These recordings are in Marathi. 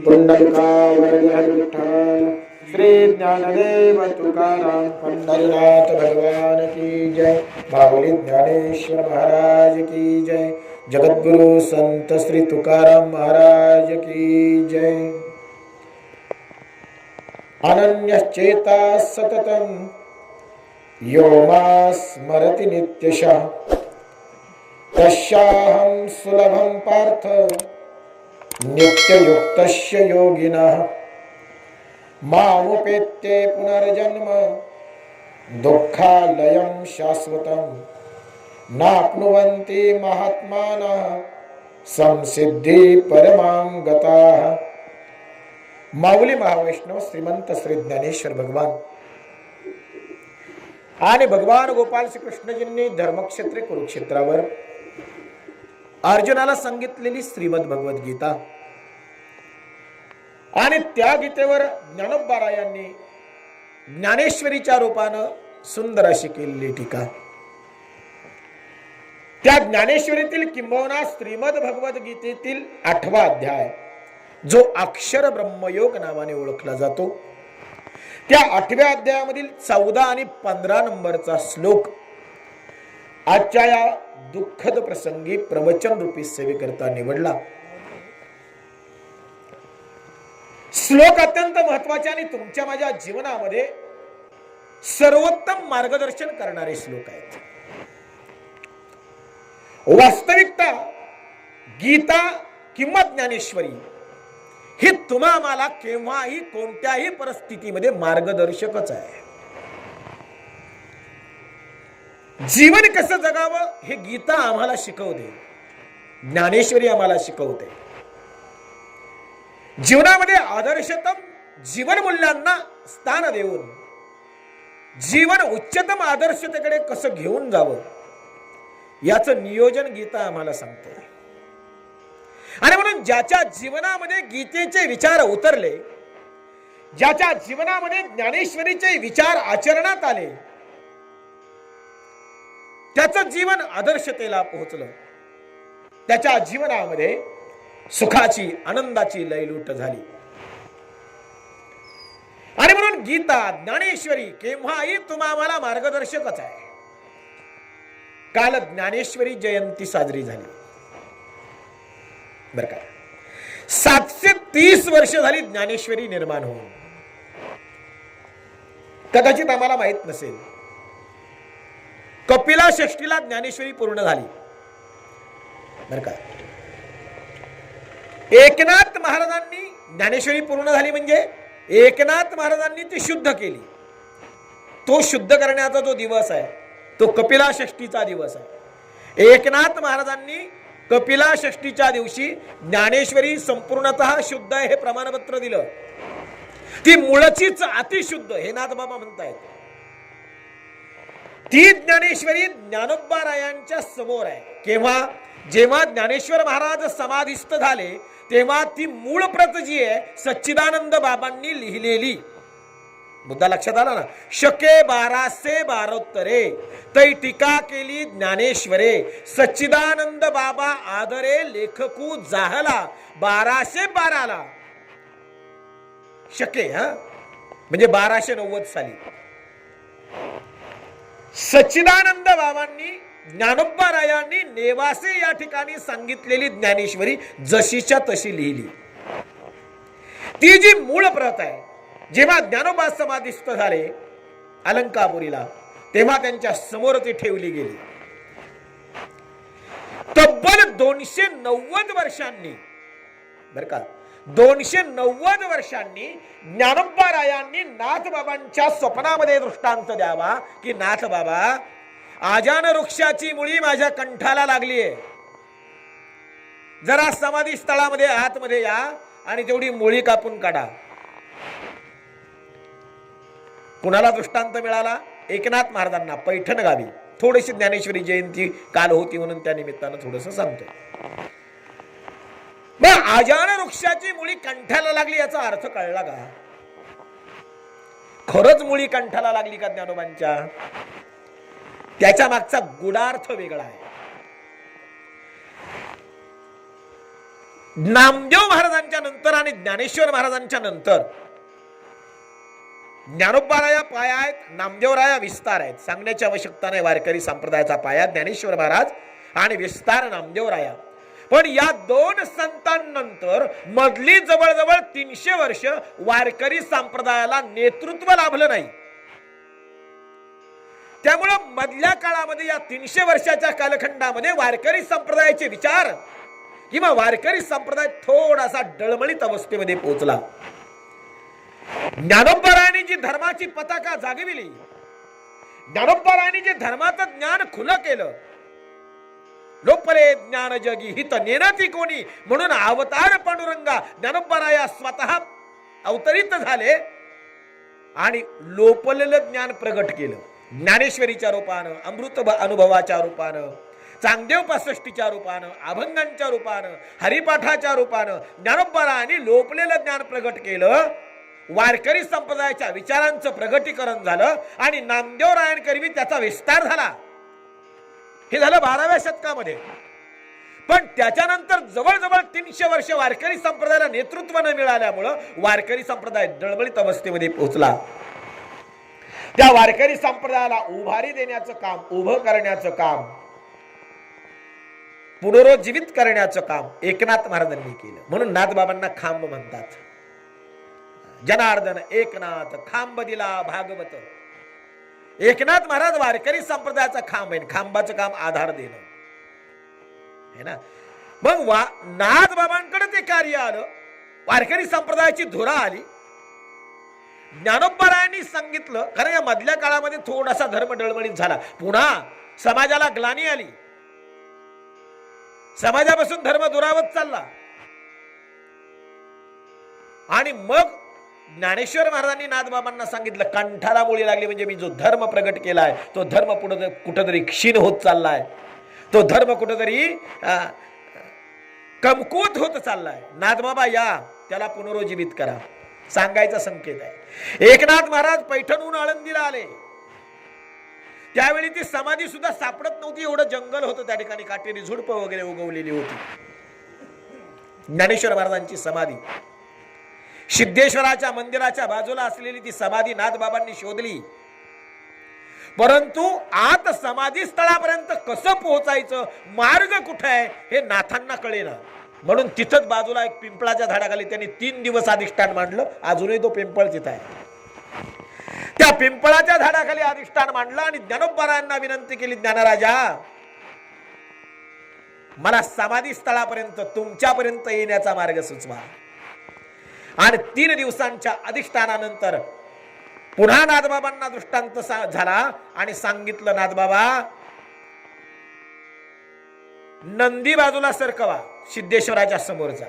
पुंडलिकावरद हरि विठ्ठल। श्री ज्ञानदेव तुकाराम पंढरीनाथ भगवान की जय। माऊली ज्ञानेश्वर महाराज की जय। जगद्गुरु संत श्री तुकाराम महाराज की जय। अनन्यश्चेता सततं यो मां स्मरति नित्यशः तस्याहं सुलभं पार्थ नित्ययुक्तस्य योगिनः। मामुपेत्ये पुनर्जन्म दुःखालयं शाश्वतं नाप्नुवन्ति महात्मानः संसिद्धि परमां गताः। माऊली महावैष्णव श्रीमंत श्री ज्ञानेश्वर भगवान आणि भगवान गोपाल श्री कृष्णजींनी धर्मक्षेत्र कुरुक्षेत्रावर अर्जुनाला सांगितलेली श्रीमद भगवत गीता आणि त्या गीतेवर ज्ञानोबारायांनी ज्ञानेश्वरीच्या रूपानं सुंदर अशी केलेली टीका। त्या ज्ञानेश्वरीतील किंबहुना श्रीमद भगवत गीतेतील 8वा अध्याय जो अक्षर ब्रह्मयोग नावाने ओळखला जातो, त्या 8व्या अध्यायामधील 14 आणि 15 नंबरचा श्लोक आजच्या या दुःखद प्रसंगी प्रवचन रूपी सेवेकरता निवडला। श्लोक अत्यंत महत्वाचे आणि तुमच्या माझ्या जीवनामध्ये सर्वोत्तम मार्गदर्शन करणारे श्लोक आहेत। वास्तविकता गीता किंवा ज्ञानेश्वरी हे तुम्हा मला केव्हाही कोणत्याही परिस्थितीमध्ये मार्गदर्शकच आहे। जीवन कसं जगावं हे गीता आम्हाला शिकवते, ज्ञानेश्वरी आम्हाला शिकवते। जीवनामध्ये आदर्शतम जीवन मूल्यांना स्थान देऊन जीवन उच्चतम आदर्शतेकडे कसं घेऊन जावं याचं नियोजन गीता आम्हाला सांगते। आणि म्हणून ज्याच्या जीवनामध्ये गीतेचे विचार उतरले, ज्याच्या जीवनामध्ये ज्ञानेश्वरीचे विचार आचरणात आले, त्याचं जीवन आदर्शतेला पोहोचलं, त्याच्या जीवनामध्ये सुखाची आनंदाची लयलूट झाली। आणि म्हणून गीता ज्ञानेश्वरी केव्हाही तुम्हाला मार्गदर्शकच आहे। काल ज्ञानेश्वरी जयंती साजरी झाली बर का। 730 वर्ष झाली ज्ञानेश्वरी निर्माण होऊन। कदाचित आम्हाला माहित नसेल, कपिला षष्टीला ज्ञानेश्वरी पूर्ण झाली बर का। एकनाथ महाराजांनी ज्ञानेश्वरी पूर्ण झाली म्हणजे एकनाथ महाराजांनी ती शुद्ध केली। तो शुद्ध करण्याचा जो दिवस आहे तो कपिला षष्टीचा दिवस आहे। एकनाथ महाराजांनी कपिला षष्टीच्या दिवशी ज्ञानेश्वरी संपूर्णतः शुद्ध आहे हे प्रमाणपत्र दिलं। ती मूळचीच अतिशुद्ध हे नाथबाबा म्हणतायत। ती ज्ञानेश्वरी ज्ञानोबारायांच्या समोर आहे। केव्हा? जेव्हा ज्ञानेश्वर महाराज समाधिस्थ झाले तेव्हा ती मूळ प्रत जी आहे सच्चिदानंद बाबांनी लिहिलेली, मुद्दा लक्षात आला ना। शके 1212 तै टीका केली ज्ञानेश्वरे सच्चिदानंद बाबा आदरे लेखकू जाहला 1212 शके म्हणजे 1290 साली सच्चिदानंद बाबांनी ज्ञानोबारायांनी नेवासे या ठिकाणी सांगितलेली ज्ञानेश्वरी जशीच्या तशी लिहिली। ती जी मूळ प्रत आहे, जेव्हा ज्ञानोबा समाधिस्थ झाले अलंकापुरीला तेव्हा त्यांच्या समोर ती ठेवली गेली। तब्बल 290 वर्षांनी बर का, 290 वर्षांनी ज्ञानोबारायांनी नाथबाबांच्या स्वप्नामध्ये दृष्टांत द्यावा की नाथ बाबा, आजान वृक्षाची मुळी माझ्या कंठाला लागली आहे, जरा समाधी स्थळामध्ये आतमध्ये या आणि तेवढी मुळी कापून काढा। कुणाला दृष्टांत मिळाला? एकनाथ महाराजांना पैठण गावी। थोडीशी ज्ञानेश्वरी जयंती काल होती म्हणून त्या निमित्तानं थोडंसं सांगतो। मग आजान वृक्षाची मुळी कंठाला लागली याचा अर्थ कळला का? खरंच मुळी कंठाला लागली का ज्ञानोबांच्या? त्याच्या मागचा गुडार्थ वेगळा आहे। नामदेव महाराजांच्या नंतर आणि ज्ञानेश्वर महाराजांच्या नंतर ज्ञानोबाराया पाया आहेत, नामदेवराया विस्तार आहेत. सांगण्याची आवश्यकता नाही. वारकरी संप्रदायाचा पाया ज्ञानेश्वर महाराज आणि विस्तार नामदेवराया. पण या दोन संतांनंतर मधली जवळजवळ 300 वर्ष वारकरी संप्रदायाला नेतृत्व लाभलं नाही. त्यामुळं मधल्या काळामध्ये या 300 वर्षाच्या कालखंडामध्ये वारकरी संप्रदायाचे विचार किंवा वारकरी संप्रदाय थोडासा डळमळीत अवस्थेमध्ये पोहोचला. ज्ञानोबारायांनी जी धर्माची पताका जागविली, ज्ञानोबारायांनी जे धर्माचं ज्ञान खुलं केलं, लोपले ज्ञान जगी हित नेनाती कोणी म्हणून अवतार पांडुरंगा ज्ञानोबाराया स्वतः अवतरित झाले आणि लोपलेलं ज्ञान प्रगट केलं. ज्ञानेश्वरीच्या रूपानं, अमृत अनुभवाच्या रूपानं, चांगदेव 65च्या रूपानं, अभंगांच्या रूपानं, हरिपाठाच्या रूपानं ज्ञानोबारायांनी लोपलेलं ज्ञान प्रगट केलं. वारकरी संप्रदायाच्या विचारांचं प्रगटीकरण झालं आणि नामदेवरायांकरवी त्याचा विस्तार झाला. हे झालं 12व्या शतकामध्ये. पण त्याच्यानंतर जवळजवळ 300 वर्ष वारकरी संप्रदायाला नेतृत्व न मिळाल्यामुळं वारकरी संप्रदाय डळमळीत अवस्थेमध्ये पोहोचला. त्या वारकरी संप्रदायाला उभारी देण्याचं काम, उभं करण्याचं काम, पुनरुज्जीवित करण्याचं काम एकनाथ महाराजांनी केलं. म्हणून नाथबाबांना खांब म्हणतात. जनार्दन एकनाथ खांब दिला भागवत. एकनाथ महाराज वारकरी संप्रदायाचा खांब आहे. खांबाचं काम आधार देणं है ना. मग नाथबाबांकडे ते कार्य आलं. वारकरी संप्रदायाची धुरा आली. ज्ञानोबारायांनी सांगितलं, कारण या मधल्या काळामध्ये थोडासा धर्म डळमळीत झाला. पुन्हा समाजाला ग्लानी आली. समाजापासून धर्म दुरावत चालला. आणि मग ज्ञानेश्वर महाराजांनी नाथबाबांना सांगितलं, कंठाला मुळी लागली म्हणजे मी जो धर्म प्रगट केलाय तो धर्म कुठंतरी क्षीण होत चाललाय, तो धर्म कुठंतरी कमकुवत होत चाललाय. नाथबाबा या, त्याला पुनरुज्जीवित करा, सांगायचा संकेत आहे. एकनाथ महाराज पैठणहून आळंदीला आले. त्यावेळी ती समाधी सुद्धा सापडत नव्हती. एवढं जंगल होतं त्या ठिकाणी. काटेरी झुडप वगैरे उगवलेली होती. ज्ञानेश्वर महाराजांची समाधी सिद्धेश्वराच्या मंदिराच्या बाजूला असलेली ती समाधी नाथबाबांनी शोधली. परंतु आत समाधी स्थळापर्यंत कसं पोहोचायचं, मार्ग कुठे आहे हे नाथांना कळेना. म्हणून तिथंच बाजूला एक पिंपळाच्या झाडाखाली त्यांनी 3 दिवस अधिष्ठान मांडलं. अजूनही तो पिंपळ तिथं आहे. त्या पिंपळाच्या झाडाखाली अधिष्ठान मांडलं आणि ज्ञानोबारायांना विनंती केली, ज्ञानराजा मला समाधी स्थळापर्यंत तुमच्यापर्यंत येण्याचा मार्ग सुचवा. आणि 3 दिवसांच्या अधिष्ठानानंतर पुन्हा नाथबाबांना दृष्टांत झाला आणि सांगितलं, नाथबाबा नंदी बाजूला सरकवा. सिद्धेश्वराच्या समोरचा,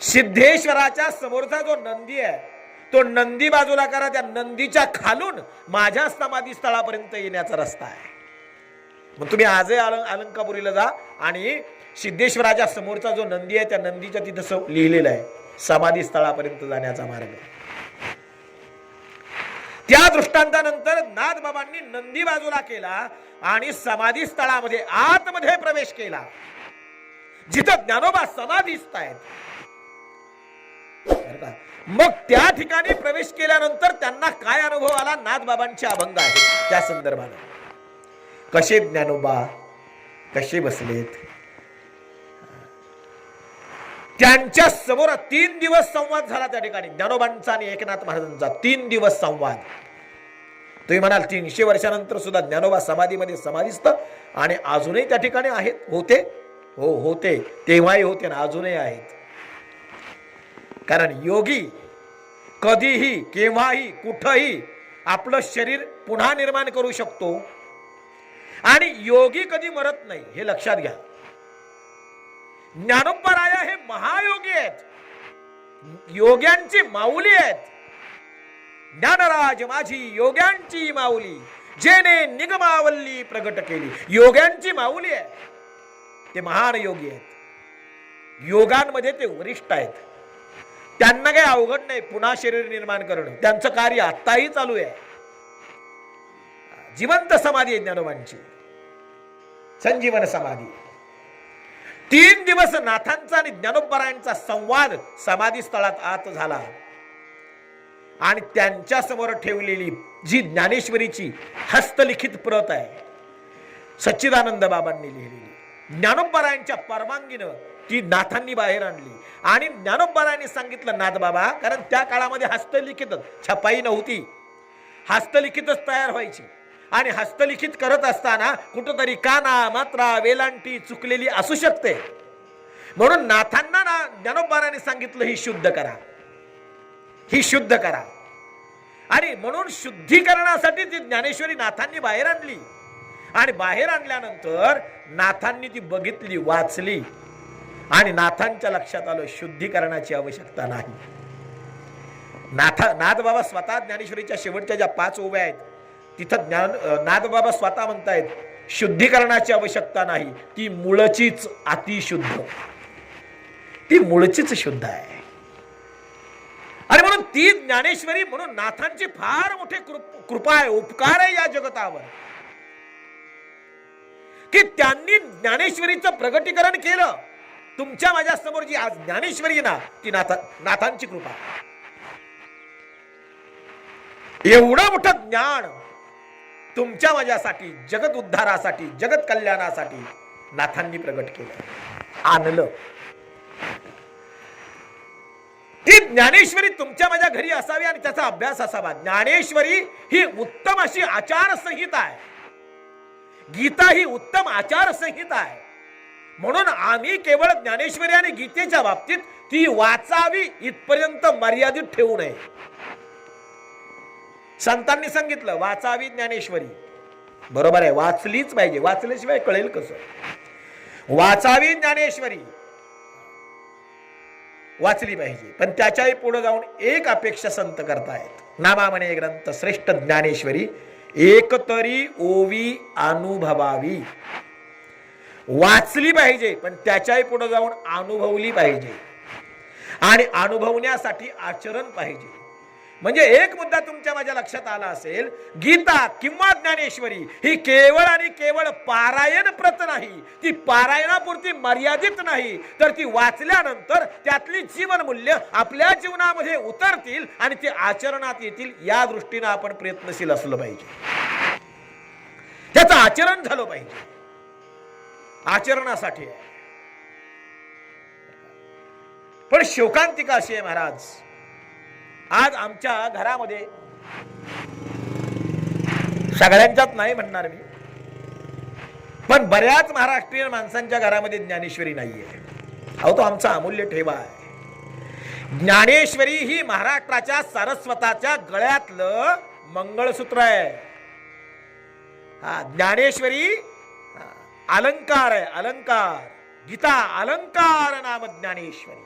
सिद्धेश्वराच्या समोरचा जो नंदी आहे तो नंदी बाजूला करा. त्या नंदीच्या खालून माझ्या समाधी स्थळापर्यंत येण्याचा रस्ता आहे. मग तुम्ही आजही अलंकापुरीला जा आणि सिद्धेश्वराच्या समोरचा जो नंदी आहे त्या नंदीच्या तिथं लिहिलेलं आहे समाधी स्थळापर्यंत जाण्याचा मार्ग. त्या दृष्टांतानंतर नाथबाबांनी नंदी बाजूला केला आणि समाधी स्थळामध्ये आतमध्ये प्रवेश केला, जिथं ज्ञानोबा समाधीस्थ आहेत. मग त्या ठिकाणी प्रवेश केल्यानंतर त्यांना काय अनुभव आला, नाथबाबांचे अभंग आहे त्या संदर्भाने. कसे ज्ञानोबा कसे बसलेत, त्यांच्या समोर 3 दिवस संवाद झाला. त्या ठिकाणी ज्ञानोबांचा आणि एकनाथ महाराजांचा 3 दिवस संवाद. तुम्ही म्हणाल 300 वर्षानंतर सुद्धा ज्ञानोबा समाधीमध्ये समाधीस्थ आणि अजूनही त्या ठिकाणी आहेत, होते. हो होते, तेव्हाही होते ना अजूनही आहेत. कारण योगी कधीही केव्हाही कुठंही आपलं शरीर पुन्हा निर्माण करू शकतो आणि योगी कधी मरत नाही, हे लक्षात घ्या. ज्ञानोबाराया हे महायोगी आहेत, योग्यांची माऊली आहेत. ज्ञानराज माझी योग्यांची माऊली, जेने निगमावल्ली प्रगट केली. योग्यांची माऊली आहे, ते महान योगी आहेत. योगांमध्ये ते वरिष्ठ आहेत. त्यांना काही अवघड नाही पुन्हा शरीर निर्माण करणं. त्यांचं कार्य आत्ताही चालू आहे. जिवंत समाधी आहे ज्ञानोबांची, संजीवन समाधी. 3 दिवस नाथांचा आणि ज्ञानोबारायांचा संवाद समाधी स्थळात आत झाला आणि त्यांच्या समोर ठेवलेली जी ज्ञानेश्वरीची हस्तलिखित प्रत आहे, सच्चिदानंद बाबांनी लिहिलेली, ज्ञानोबारायांच्या परवानगीनं ती नाथांनी बाहेर आणली. आणि ज्ञानोबारायांनी सांगितलं, नाथ बाबा, कारण त्या काळामध्ये हस्तलिखित छपाई नव्हती, हस्तलिखितच तयार व्हायची आणि हस्तलिखित करत असताना कुठंतरी काना मात्रा वेलांटी चुकलेली असू शकते. म्हणून नाथांना ज्ञानोबारायांनी सांगितलं, ही शुद्ध करा, ही शुद्ध करा. आणि म्हणून शुद्धीकरणासाठी ती ज्ञानेश्वरी नाथांनी बाहेर आणली. आणि बाहेर आणल्यानंतर नाथांनी ती बघितली, वाचली आणि नाथांच्या लक्षात आलं शुद्धीकरणाची आवश्यकता नाही. नाथ बाबा स्वतः ज्ञानेश्वरीच्या शेवटच्या ज्या 5 ओव्या आहेत तिथं नाथ बाबा स्वतः म्हणतायत शुद्धीकरणाची आवश्यकता नाही, ती मूळचीच अतिशुद्ध, ती मूळचीच शुद्ध आहे. आणि म्हणून ती ज्ञानेश्वरी, म्हणून नाथांची फार मोठी कृपा आहे, उपकार आहे या जगतावर, की त्यांनी ज्ञानेश्वरीचं प्रगटीकरण केलं. तुमच्या माझ्या समोर जी आज ज्ञानेश्वरी ना, ती नाथांची कृपा. एवढं मोठं ज्ञान तुमच्या माझ्यासाठी, जगत उद्धारासाठी, जगत कल्याणासाठी नाथांनी प्रगट केलं, आणलं. ती ज्ञानेश्वरी तुमच्या माझ्या घरी असावी आणि त्याचा अभ्यास असावा. ज्ञानेश्वरी ही उत्तम अशी आचारसंहिता आहे, गीता ही उत्तम आचारसंहिता आहे. म्हणून आम्ही केवळ ज्ञानेश्वरी आणि गीतेच्या बाबतीत ती वाचावी इथपर्यंत मर्यादित ठेवू नये. संतांनी सांगितलं वाचावी ज्ञानेश्वरी, बरोबर आहे, वाचलीच पाहिजे, वाचल्याशिवाय कळेल कसं. वाचावी ज्ञानेश्वरी, वाचली पाहिजे. पण त्याच्याही पुढे जाऊन एक अपेक्षा संत करतायत, नामा म्हणे ग्रंथ श्रेष्ठ ज्ञानेश्वरी एकतरी ओवी अनुभवावी. वाचली पाहिजे पण त्याच्याही पुढे जाऊन अनुभवली पाहिजे आणि अनुभवण्यासाठी आचरण पाहिजे. म्हणजे एक मुद्दा तुमच्या माझ्या लक्षात आला असेल, गीता किंवा ज्ञानेश्वरी ही केवळ आणि केवळ पारायण प्रत नाही, ती पारायणापुरती मर्यादित नाही, तर ती वाचल्यानंतर त्यातली जीवन मूल्य आपल्या जीवनामध्ये उतरतील आणि ते आचरणात येतील. या दृष्टीने आपण प्रयत्नशील असलं पाहिजे, त्याचं आचरण झालं पाहिजे, आचरणासाठी आहे. पण शोकांतिका अशी आहे महाराज, आज आमच्या घरामध्ये, सगळ्यांच्यात नाही म्हणणार मी, पण बऱ्याच महाराष्ट्रीयन माणसांच्या घरामध्ये ज्ञानेश्वरी नाहीये. अहो तो आमचा अमूल्य ठेवा आहे. ज्ञानेश्वरी ही महाराष्ट्राच्या सारस्वताच्या गळ्यातलं मंगळसूत्र आहे. हा ज्ञानेश्वरी अलंकार आहे, अलंकार. गीता अलंकार नाम ज्ञानेश्वरी.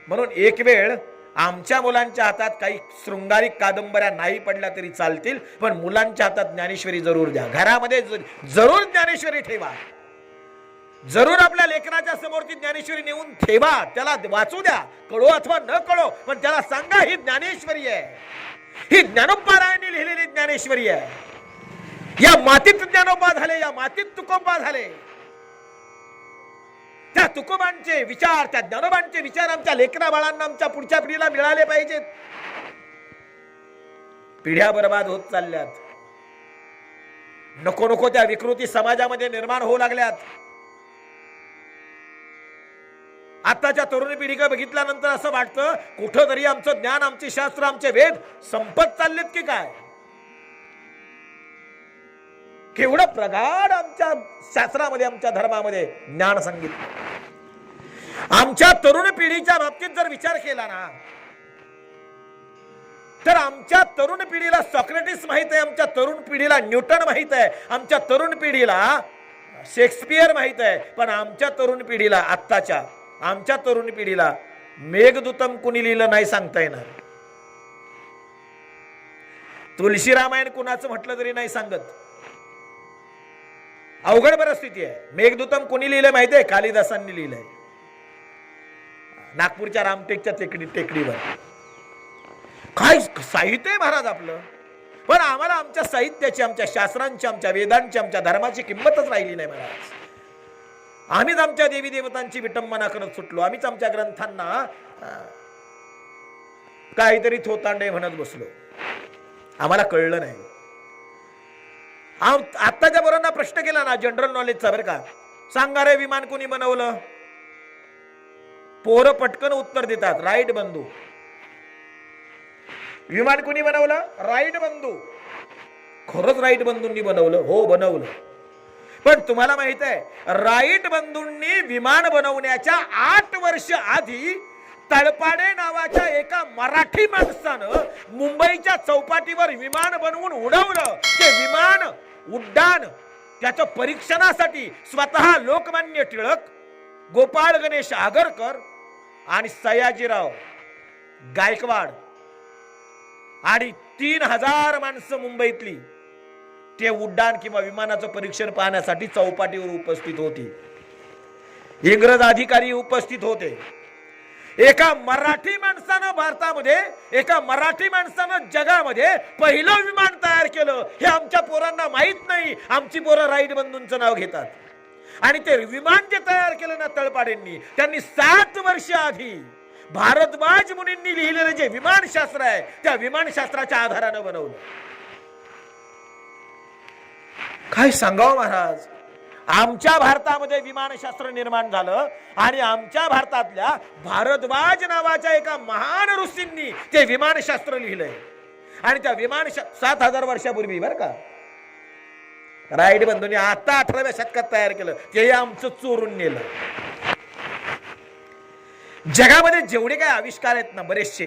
म्हणून एक वेळ आमच्या मुलांच्या हातात काही शृंगारिक कादंबऱ्या नाही पडल्या तरी चालतील, पण मुलांच्या हातात ज्ञानेश्वरी जरूर द्या. घरामध्ये जरूर ज्ञानेश्वरी ठेवा, जरूर आपल्या लेकराच्या समोर ती ज्ञानेश्वरी नेऊन ठेवा. त्याला वाचू द्या, कळो अथवा न कळो, पण त्याला सांगा ही ज्ञानेश्वरी आहे, ही ज्ञानोबारायांनी लिहिलेली ज्ञानेश्वरी आहे. या मातीत ज्ञानोबा झाले, या मातीत तुकोबा झाले. त्या तुकोबांचे विचार, त्या ज्ञानोबांचे विचार आमच्या लेकरा बाळांना, आमच्या पुढच्या पिढीला मिळाले पाहिजेत. पिढ्या बर्बाद होत चालल्यात, नको नको त्या विकृती समाजामध्ये निर्माण होऊ लागल्यात. आताच्या तरुण पिढीकडे बघितल्यानंतर असं वाटतं कुठंतरी आमचं ज्ञान, आमचे शास्त्र, आमचे वेद संपत चाललेत की काय. केवढं प्रगाढ आमच्या शास्त्रामध्ये, आमच्या धर्मामध्ये ज्ञान सांगितलं. आमच्या तरुण पिढीच्या बाबतीत जर विचार केला ना, तर आमच्या तरुण पिढीला सॉक्रेटिस माहित आहे, आमच्या तरुण पिढीला न्यूटन माहित आहे, आमच्या तरुण पिढीला शेक्सपियर माहित आहे, पण आमच्या तरुण पिढीला, आत्ताच्या आमच्या तरुण पिढीला मेघदूतम कुणी लिहिलं नाही सांगता येणार. तुलसी रामायण कुणाचं म्हटलं तरी नाही सांगत. अवघड परिस्थिती आहे. मेघदूतम कोणी लिहिलंय माहितीये? कालिदासांनी लिहिलंय, नागपूरच्या रामटेकच्या टेकडीवर. काय साहित्य आहे महाराज आपलं, पण आम्हाला आमच्या साहित्याची, आमच्या शास्त्रांची, आमच्या वेदांची, आमच्या धर्माची किंमतच राहिली नाही महाराज. आम्हीच आमच्या देवी देवतांची विटंबना करत सुटलो, आम्हीच आमच्या ग्रंथांना काहीतरी थोतांडे म्हणत बसलो, आम्हाला कळलं नाही. आत्ताच्या पोरांना प्रश्न केला ना जनरल नॉलेजचा, बरं का, सांगा रे विमान कोणी बनवलं, पोरं पटकन उत्तर देतात राईट बंधू. विमान कोणी बनवलं? राईट बंधू. खरंच राईट बंधूंनी बनवलं? हो बनवलं. पण तुम्हाला माहित आहे राईट बंधूंनी विमान बनवण्याच्या 8 वर्ष आधी तळपाडे नावाच्या एका मराठी माणसानं मुंबईच्या चौपाटीवर विमान बनवून उडवलं. ते विमान उड्डाण त्याच्या परीक्षणासाठी स्वतः लोकमान्य टिळक, गोपाळ गणेश आगरकर आणि सयाजीराव गायकवाड आणि 3000 माणसं मुंबईतली ते उड्डाण किंवा विमानाचं परीक्षण पाहण्यासाठी चौपाटीवर उपस्थित होती. इंग्रज अधिकारी उपस्थित होते. एका मराठी माणसानं भारतामध्ये, एका मराठी माणसानं जगामध्ये पहिलं विमान तयार केलं. हे आमच्या पोरांना माहित नाही. आमची पोरं राईट बंधूंचं नाव घेतात. आणि ते विमान जे तयार केलं ना तळपाडेंनी, त्यांनी 7 वर्ष आधी भारद्वाज मुनींनी लिहिलेलं जे विमानशास्त्र आहे त्या विमानशास्त्राच्या आधारानं बनवलं. काय सांगावं महाराज, आमच्या भारतामध्ये विमानशास्त्र निर्माण झालं आणि आमच्या भारतातल्या भारद्वाज नावाच्या एका महान ऋषींनी ते विमानशास्त्र लिहिलंय. आणि त्या 7000 वर्षापूर्वी, बरं का, राईट बंधूंनी आता 18व्या शतकात तयार केलं. ते आमचं चोरून नेलं. जगामध्ये जेवढे काय आविष्कार आहेत ना बरेचसे,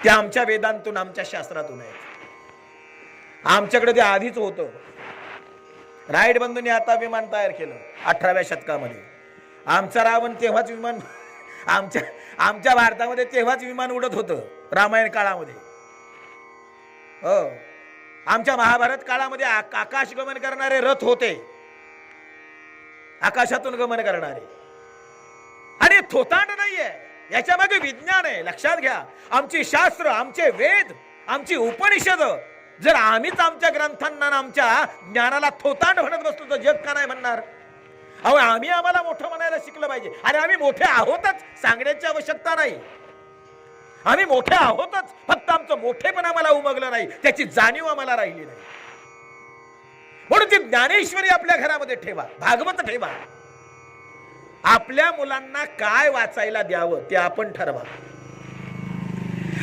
ते आमच्या वेदांतून, आमच्या शास्त्रातून आहेत. आमच्याकडे ते आधीच होतं. राईट बंधूंनी आता विमान तयार केलं 18व्या शतकामध्ये. आमचा रावण तेव्हाच विमान, आमच्या भारतामध्ये तेव्हाच विमान उडत होतं रामायण काळामध्ये. हो, आमच्या महाभारत काळामध्ये आकाश गमन करणारे रथ होते, आकाशातून गमन करणारे. आणि थोतांड नाहीये, याच्या मागे विज्ञान आहे. लक्षात घ्या, आमची शास्त्र, आमचे वेद, आमची उपनिषद जर आम्हीच आमच्या ग्रंथांना, आमच्या ज्ञानाला थोतांड म्हणत बसलो तर जग का नाही म्हणणार? अहो, आम्हाला मोठं म्हणायला शिकलं पाहिजे. अरे आम्ही मोठे आहोतच, सांगण्याची आवश्यकता नाही. आम्ही मोठे आहोतच, फक्त आमचं मोठेपण आम्हाला उमगलं नाही, त्याची जाणीव आम्हाला राहिली नाही. म्हणून ती ज्ञानेश्वरी आपल्या घरामध्ये ठेवा, भागवत ठेवा. आपल्या मुलांना काय वाचायला द्यावं ते आपण ठरवा.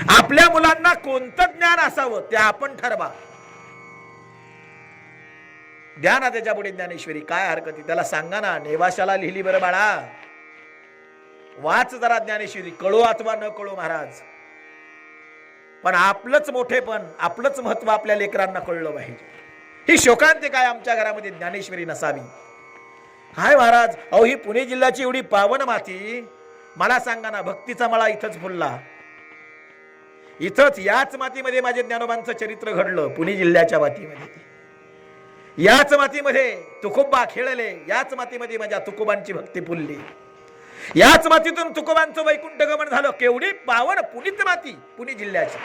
आपल्या मुलांना कोणतं ज्ञान असावं ते आपण ठरवा. द्या ना त्याच्या पुढे ज्ञानेश्वरी, काय हरकत? त्याला सांगा ना, नेवाशाला लिहिली बरं बाळा, वाच जरा ज्ञानेश्वरी, कळो अथवा न कळो महाराज, पण आपलंच मोठेपण, आपलंच महत्व आपल्या लेकरांना कळलं पाहिजे. ही शोकांतिक आहे आमच्या घरामध्ये ज्ञानेश्वरी नसावी. हाय महाराज, अहो ही पुणे जिल्ह्याची एवढी पावन माती, मला सांगा ना, भक्तीचा मळा इथंच फुलला. इथंच याच मातीमध्ये माझे ज्ञानोबांचं चरित्र घडलं, पुणे जिल्ह्याच्या मातीमध्ये. याच मातीमध्ये तुकोबा खेळले, याच मातीमध्ये माझ्या तुकोबांची भक्ती फुलली, याच मातीतून तुकोबांचं वैकुंठ गमन झालं. केवढी पावन पुनीत माती पुणे जिल्ह्याची.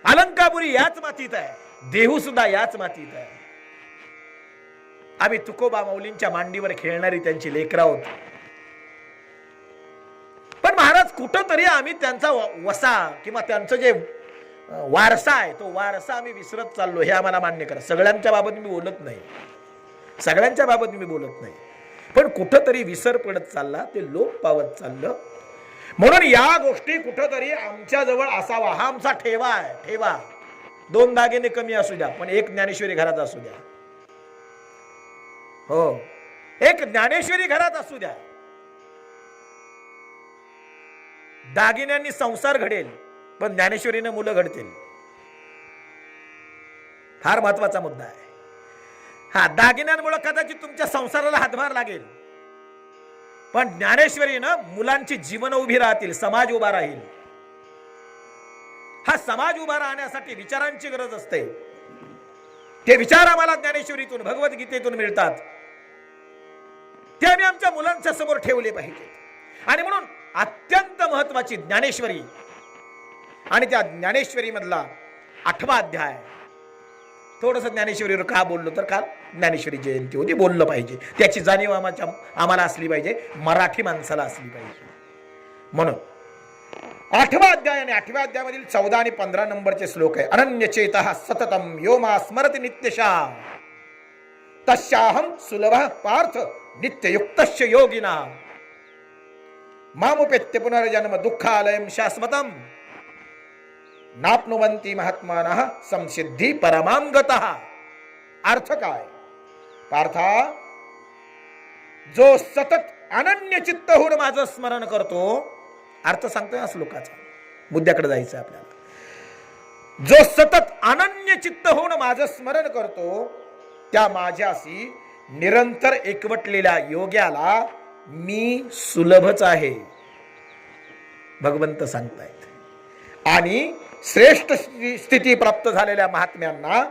अलंकापुरी याच मातीत आहे, देहू सुद्धा याच मातीत आहे. आम्ही तुकोबा माऊलींच्या मांडीवर खेळणारी त्यांची लेकरं आहोत. पण महाराज, कुठंतरी आम्ही त्यांचा वसा किंवा त्यांचं जे वारसा आहे तो वारसा आम्ही विसरत चाललो, हे आम्हाला मान्य करा. सगळ्यांच्या बाबत मी बोलत नाही, सगळ्यांच्या बाबत मी बोलत नाही, पण कुठंतरी विसर पडत चालला, ते लोप पावत चाललं. म्हणून या गोष्टी कुठंतरी आमच्या जवळ असावा, हा आमचा ठेवा आहे. ठेवा 2 दागिने कमी असू द्या, पण एक ज्ञानेश्वरी घरात असू द्या. हो, एक ज्ञानेश्वरी घरात असू द्या. दागिन्यांनी संसार घडेल, पण ज्ञानेश्वरीने मुलं घडतील. फार महत्वाचा मुद्दा आहे हा. दागिन्यांमुळे कदाचित तुमच्या संसाराला हातभार लागेल, पण ज्ञानेश्वरीनं मुलांची जीवन उभी राहतील, समाज उभा राहील. हा समाज उभा राहण्यासाठी विचारांची गरज असते. ते विचार आम्हाला ज्ञानेश्वरीतून, भगवद्गीतेतून मिळतात. ते आम्ही आमच्या मुलांच्या समोर ठेवले पाहिजे. आणि म्हणून अत्यंत महत्वाची ज्ञानेश्वरी, आणि त्या ज्ञानेश्वरी मधला 8वा अध्याय थोडंसं ज्ञानेश्वरीवर का बोललो तर काल ज्ञानेश्वरी जयंती होती, बोललं पाहिजे, त्याची जाणीव आम्हाला असली पाहिजे, मराठी माणसाला असली पाहिजे. म्हणून 8वा अध्याय आणि 8व्या अध्यायामधील 14 आणि 15 नंबरचे श्लोक आहे. अनन्यचेतः सततम यो मा स्मरति नित्यशा तस्याहं सुलभः पार्थ नित्ययुक्तस्य योगिना मामुपेत्य पुनर्जन्म दुःखालयं शाश्वतम नाप्नुवन्ति महात्मानः संसिद्धी परमां गतः. अर्थ काय? पार्था, जो सतत अनन्य चित्त होऊन माझं स्मरण करतो, अर्थ सांगतोय या श्लोकाचा, मुद्द्याकडे जायचं आपल्याला. जो सतत अनन्य चित्त होऊन माझं स्मरण करतो, त्या माझ्याशी निरंतर एकवटलेल्या योग्याला मी सुलभच आहे, भगवंत सांगतायत. आणि श्रेष्ठ स्थिती प्राप्त झालेल्या महात्म्यांना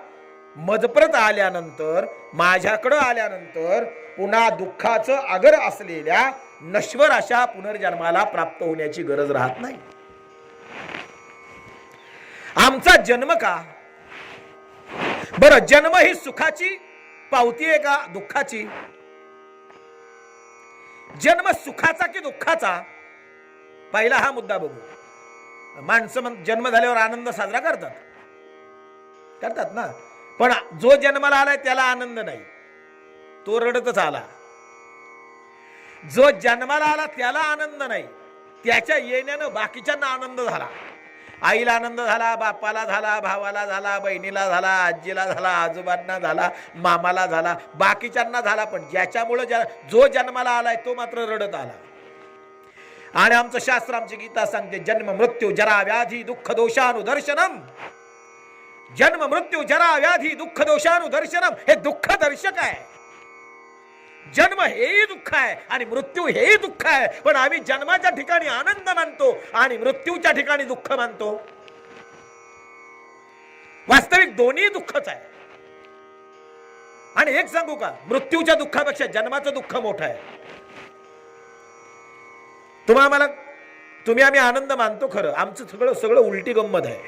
मजप्रत आल्यानंतर, माझ्याकडं आल्यानंतर पुन्हा दुःखाचं अगर असलेल्या नश्वर अशा पुनर्जन्माला प्राप्त होण्याची गरज राहत नाही. आमचा जन्म का बरं? जन्म ही सुखाची पावती आहे का दुःखाची? जन्म सुखाचा की दुःखाचा? पहिला हा मुद्दा बघू. माणसं जन्म झाल्यावर आनंद साजरा करतात ना, पण जो जन्माला आलाय त्याला आनंद नाही, तो रडतच आला. जो जन्माला आला त्याला आनंद नाही, त्याच्या येण्यानं बाकीच्यांना आनंद झाला. आईला आनंद झाला, बापाला झाला, भावाला झाला, बहिणीला झाला, आजीला झाला, आजोबांना झाला, मामाला झाला, बाकीच्यांना झाला, पण ज्याच्यामुळे जो जन्माला आलाय तो मात्र रडत आला. आणि आमचं शास्त्र, आमची गीता सांगते, जन्म मृत्यू जरा व्याधी दुःख दोषानुदर्शनम. जन्म मृत्यू जरा व्याधी दुःख दोषानुदर्शनम हे दुःख दर्शक आहे. जन्म हेही दुःख आहे आणि मृत्यू हेही दुःख आहे, पण आम्ही जन्माच्या ठिकाणी आनंद मानतो आणि मृत्यूच्या ठिकाणी दुःख मानतो. वास्तविक दोन्ही दुःखच आहे. आणि एक सांगू का, मृत्यूच्या दुःखापेक्षा जन्माचं दुःख मोठं आहे. तुम्ही आम्ही आनंद मानतो खरं, आमचं सगळं उलटी गंमत आहे.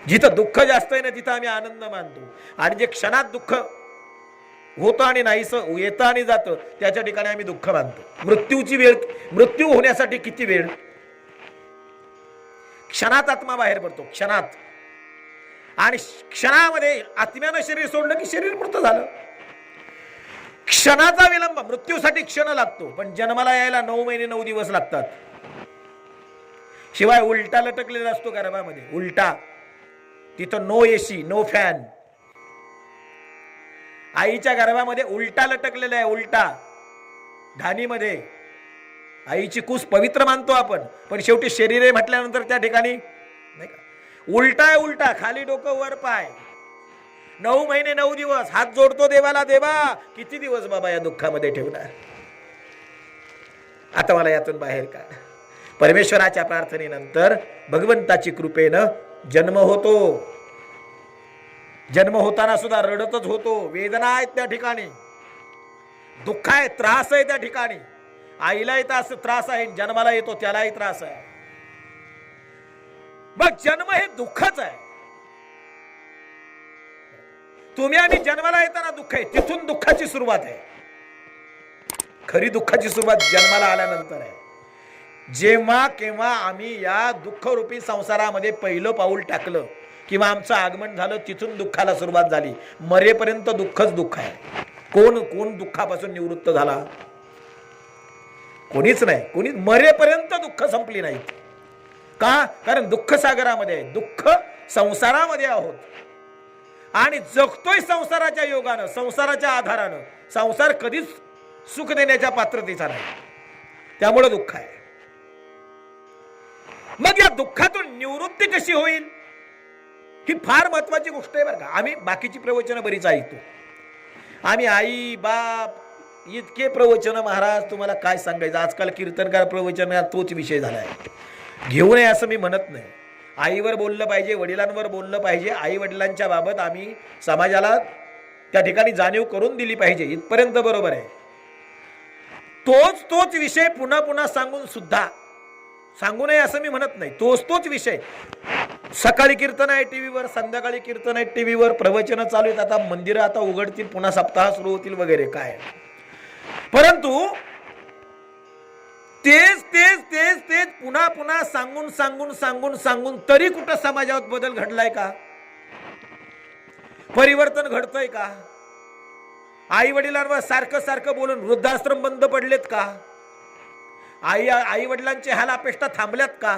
जिथं दुःख जास्त आहे ना तिथं आम्ही आनंद मानतो, आणि जे क्षणात दुःख होतं आणि नाहीसं येतं आणि जातं त्याच्या ठिकाणी आम्ही दुःख मानतो. मृत्यूची वेळ, मृत्यू होण्यासाठी किती वेळ? क्षणात आत्मा बाहेर पडतो, क्षणात. आणि क्षणामध्ये आत्म्यानं शरीर सोडलं की शरीर मृत झालं. क्षणाचा विलंब, मृत्यूसाठी क्षण लागतो, पण जन्माला यायला 9 महिने 9 दिवस लागतात. शिवाय उलटा लटकलेला असतो गर्भामध्ये, उलटा. तिथं नो एसी, नो फॅन. आईच्या गर्भामध्ये उलटा लटकलेला आहे, उलटा घाणीमध्ये. आईची कूस पवित्र मानतो आपण, पण शेवटी शरीर आहे म्हटल्यानंतर त्या ठिकाणी नाही का, उलटा आहे, उलटा. खाली डोकं वर पाय. 9 महिने 9 दिवस हात जोडतो देवाला, देवा किती दिवस बाबा या दुःखामध्ये ठेवणार, आता मला यातून बाहेर काढ. परमेश्वराच्या प्रार्थनेनंतर भगवंताची कृपेनं जन्म होतो. जन्म होताना सुद्धा रडतच होतो. वेदना आहेत त्या ठिकाणी, दुःख आहे, त्रास आहे त्या ठिकाणी. आईलाही त्रास आहे, जन्माला येतो त्यालाही त्रास आहे. मग जन्म हे दुःखच आहे. तुम्ही आम्ही जन्माला येताना दुःख आहे, तिथून दुःखाची सुरुवात आहे. खरी दुःखाची सुरुवात जन्माला आल्यानंतर आहे. जेव्हा केव्हा आम्ही या दुःखरूपी संसारामध्ये पहिलं पाऊल टाकलं किंवा आमचं आगमन झालं, तिथून दुःखाला सुरुवात झाली. मरेपर्यंत दुःखच दुःख आहे. कोण दुःखापासून निवृत्त झाला? कोणीच नाही. कोणी मरेपर्यंत दुःख संपली नाही. का? कारण दुःख सागरामध्ये आहे, दुःख संसारामध्ये आहोत आणि जगतोय संसाराच्या योगानं, संसाराच्या आधारानं. संसार कधीच सुख देण्याच्या पात्रतेचा नाही, त्यामुळे दुःख आहे. मग या दुःखातून निवृत्ती कशी होईल ही फार महत्वाची गोष्ट आहे बरं का. आम्ही बाकीची प्रवचनं बरीच ऐकतो. आम्ही आई बाप इतके प्रवचन, महाराज तुम्हाला काय सांगायचं, आजकाल कीर्तनकार प्रवचन तोच विषय झाला आहे. घेऊ नये असं मी म्हणत नाही. आईवर बोललं पाहिजे, वडिलांवर बोललं पाहिजे. आई वडिलांच्या बाबत आम्ही समाजाला त्या ठिकाणी जाणीव करून दिली पाहिजे, इथपर्यंत बरोबर आहे. तोच विषय पुन्हा पुन्हा सांगून सुद्धा सांगू नये असं मी म्हणत नाही. तोच विषय सकाळी कीर्तन आहे टीव्हीवर, संध्याकाळी कीर्तन आहे टीव्हीवर, प्रवचन चालू आहेत, आता मंदिरं आता उघडतील, पुन्हा सप्ताह सुरू होतील वगैरे काय. परंतु तेच तेच तेच तेच पुन्हा पुन्हा सांगून सांगून सांगून सांगून तरी कुठं समाजात बदल घडलाय का? परिवर्तन घडतंय का? आई वडिलांवर सारखं सारखं बोलून वृद्धाश्रम बंद पडलेत का? आई वडिलांचे हाल अपेष्टा थांबल्यात का?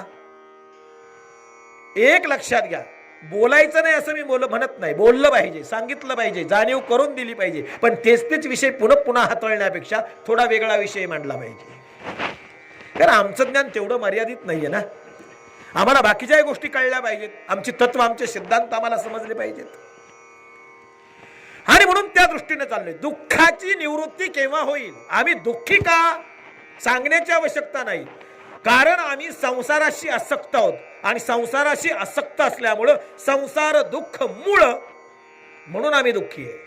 एक लक्षात घ्या, बोलायचं नाही असं मी म्हणत नाही, बोललं पाहिजे, सांगितलं पाहिजे, जाणीव करून दिली पाहिजे, पण तेच विषय पुन्हा पुन्हा हाताळण्यापेक्षा थोडा वेगळा विषय मांडला पाहिजे. कारण आमचं ज्ञान तेवढं मर्यादित नाहीये ना. आम्हाला बाकीच्या गोष्टी कळल्या पाहिजेत, आमची तत्व, आमचे सिद्धांत आम्हाला समजले पाहिजेत. आणि म्हणून त्या दृष्टीने चाललोय. दुःखाची निवृत्ती केव्हा होईल? आम्ही दुःखी का सांगण्याची आवश्यकता नाही, कारण आम्ही संसाराशी आसक्त आहोत आणि संसाराशी आसक्त असल्यामुळं संसार दुःख मूळ, म्हणून आम्ही दुःखी आहे.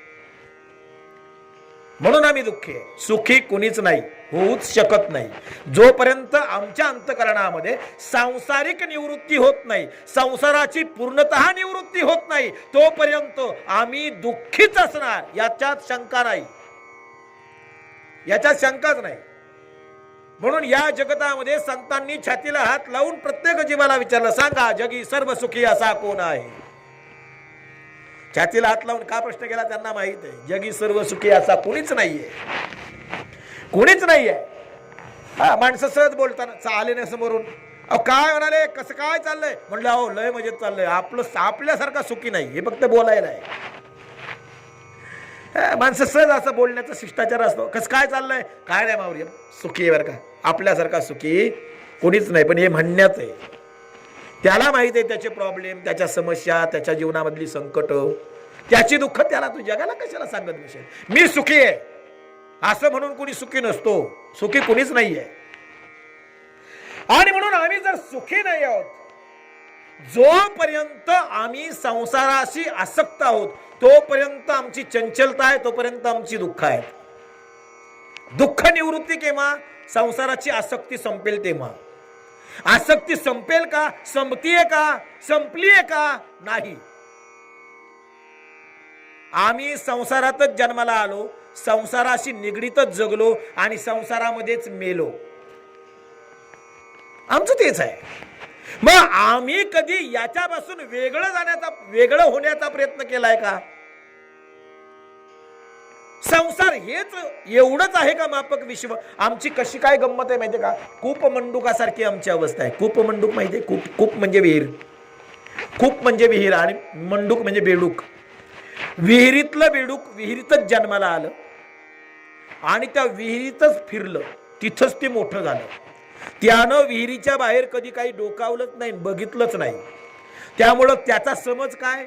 म्हणून आम्ही दुःखी आहे. सुखी कुणीच नाही, होऊच शकत नाही. जोपर्यंत आमच्या अंतःकरणामध्ये सांसारिक निवृत्ती होत नाही, संसाराची पूर्णतः निवृत्ती होत नाही, तोपर्यंत आम्ही दुःखीच असणार, याच्यात शंका नाही, याच्यात शंकाच नाही. म्हणून या जगतामध्ये संतांनी छातीला हात लावून प्रत्येक जीवाला विचारलं, सांगा जगी सर्व सुखी असा कोण आहे? छातीला हात लावून का प्रश्न केला? त्यांना माहित आहे जगी सर्व सुखी असा कोणीच नाहीये, कोणीच नाहीये. हा, माणसं सहज बोलताना आले नाही समोरून, अहो काय म्हणाले, कसं काय चाललंय? म्हणलं अहो लय मजेत चाललंय, आपल्यासारखा सुखी नाही, हे फक्त बोलायला आहे. माणसं सहज असं बोलण्याचा शिष्टाचार असतो. कसं काय चाललंय? काय नाही मावरी, सुखी आहे बरं का, आपल्यासारखा सुखी कोणीच नाही, पण हे म्हणण्याच आहे. त्याला माहित आहे त्याचे प्रॉब्लेम, त्याच्या समस्या, त्याच्या जीवनामधली संकट, त्याची दुःख, त्याला तू जगाला कशाला सांगत बसेल? मी सुखी आहे असं म्हणून कोणी सुखी नसतो, सुखी कोणीच नाहीये. आणि म्हणून आम्ही जर सुखी नाही आहोत, जोपर्यंत आम्ही संसाराशी आसक्त आहोत, तोपर्यंत आमची चंचलता आहे, तोपर्यंत आमची दुःख आहे. दुःख निवृत्ती केव्हा? संसाराची आसक्ती संपेल तेव्हा. आसक्ती संपेल का? संपतीये का? संपलीये का? नाही. आम्ही संसारातच जन्माला आलो, संसाराशी निगडीतच जगलो आणि संसारामध्येच मेलो. आमचं तेच आहे. मग आम्ही कधी याच्यापासून वेगळं होण्याचा प्रयत्न केलाय का? संसार हेच एवढंच आहे का मापक विश्व? आमची कशी काय गंमत आहे माहितीये का? कूपमंडुकासारखी आमची अवस्था आहे. कूपमंडूक माहितीये? कूप म्हणजे विहीर, कूप म्हणजे विहीर आणि मंडूक म्हणजे बेडूक. विहिरीतलं बेडूक विहिरीतच जन्माला आलं आणि त्या विहिरीतच फिरलं, तिथंच ते मोठं झालं. त्यानं विहिरीच्या बाहेर कधी काही डोकावलंच नाही, बघितलंच नाही. त्यामुळं त्याचा समज काय?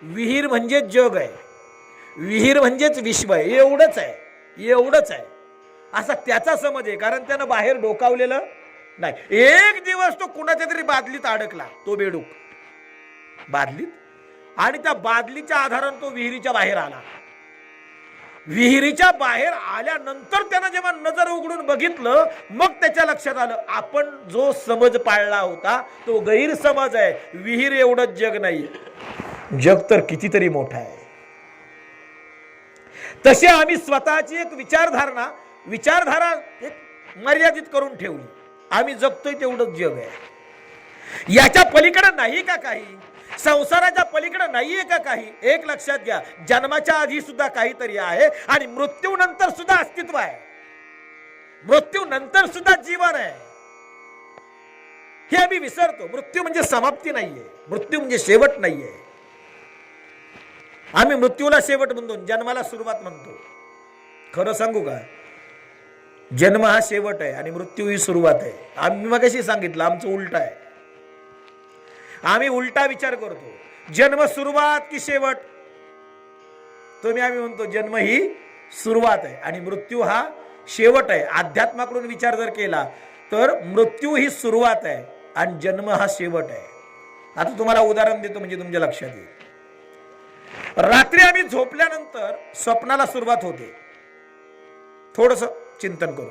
विहीर म्हणजे जग आहे, विहीर म्हणजेच विश्व आहे, एवढंच आहे, एवढंच आहे असा त्याचा समज आहे. कारण त्यानं बाहेर डोकावलेलं नाही. एक दिवस तो कुणाच्या तरी बादलीत अडकला, तो बेडूक बादलीत, आणि त्या बादलीच्या आधारानं तो विहिरीच्या बाहेर आला. विहिरीच्या बाहेर आल्यानंतर त्यानं जेव्हा नजर उघडून बघितलं, मग त्याच्या लक्षात आलं आपण जो समज पाळला होता तो गैरसमज आहे. विहीर एवढंच जग नाही, जग तर कितीतरी मोठं आहे. तसे आम्ही स्वतःची एक विचारधारा एक मर्यादित करून ठेवली. आम्ही जगतोय तेवढंच जग आहे, याच्या पलीकडे नाही का काही? संसाराच्या पलीकडे नाहीये का काही? एक लक्षात घ्या, जन्माच्या आधी सुद्धा काहीतरी आहे आणि मृत्यूनंतर सुद्धा अस्तित्व आहे, मृत्यूनंतर सुद्धा जीवन आहे. हे आम्ही विसरतो. मृत्यू म्हणजे समाप्ती नाहीये, मृत्यू म्हणजे शेवट नाहीये. आम्ही मृत्यूला शेवट म्हणतो, जन्माला सुरुवात म्हणतो. खरं सांगू का, जन्म हा शेवट आहे आणि मृत्यू ही सुरुवात आहे. आम्ही मगाशी सांगितलं आमचं उलट आहे. आम्ही उलटा विचार करतो, जन्म सुरुवात की शेवट? आम्ही म्हणतो जन्म ही सुरुवात आहे आणि मृत्यू हा शेवट आहे. अध्यात्माकडून विचार जर केला तर मृत्यू ही सुरुवात आहे आणि जन्म हा शेवट आहे. आता तुम्हाला उदाहरण देतो म्हणजे तुमच्या लक्षात येईल. रात्री आम्ही झोपल्यानंतर स्वप्नाला सुरुवात होते. थोडस चिंतन करू.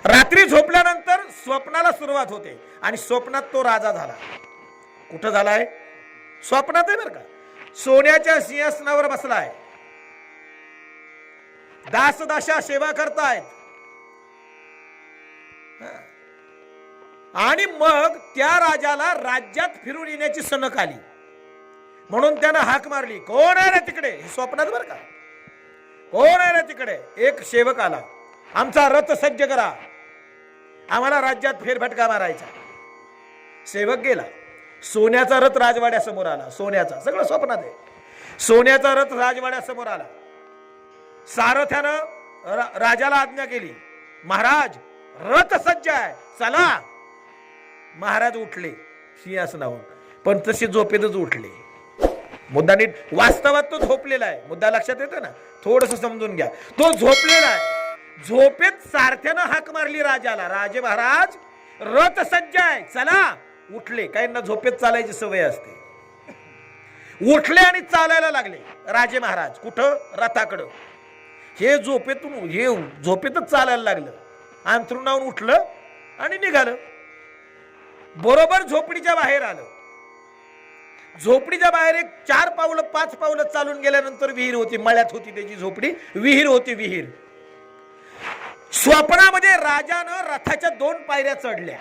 रात्री झोपल्यानंतर स्वप्नाला सुरुवात होते आणि स्वप्नात तो राजा झाला. कुठं झालाय? स्वप्नात आहे बरं का. सोन्याच्या सिंहासनावर बसलाय, दासदाशा सेवा करतायत. आणि मग त्या राजाला राज्यात फिरून येण्याची सनक आली, म्हणून त्यानं हाक मारली, कोण आहे रे तिकडे. हे स्वप्नात बरं का. कोण आहे रे तिकडे. एक सेवक आला, आमचा रथ सज्ज करा, आम्हाला राज्यात फेरफटका मारायचा. सेवक गेला, सोन्याचा रथ राजवाड्यासमोर आला. सोन्याचा, सगळं स्वप्नात आहे. सोन्याचा रथ राजवाड्यासमोर आला. सारथ्यानं राजाला आज्ञा केली, महाराज रथ सज्ज आहे, चला. महाराज उठले सिंहासनावर, पण तसे झोपेतच उठले. मुद्दा नीट, वास्तवात तो झोपलेला आहे. मुद्दा लक्षात येतो ना, थोडस समजून घ्या. तो झोपलेला आहे. झोपेत सारथ्यानं हाक मारली राजाला, राजे महाराज रथ सज्ज आहे, चला. उठले. काहींना झोपेत चालायची सवय असते. उठले आणि चालायला लागले राजे महाराज. कुठं? रथाकडं. हे झोपेतच चालायला लागलं. अंथरुणावरून उठलं आणि निघालं. बरोबर झोपडीच्या बाहेर आलं. झोपडीच्या बाहेर एक 4 पावलं 5 पावलं चालून गेल्यानंतर विहीर होती. मळ्यात होती त्याची झोपडी, विहीर होती. विहीर. स्वप्नामध्ये राजानं रथाच्या 2 पायऱ्या चढल्या.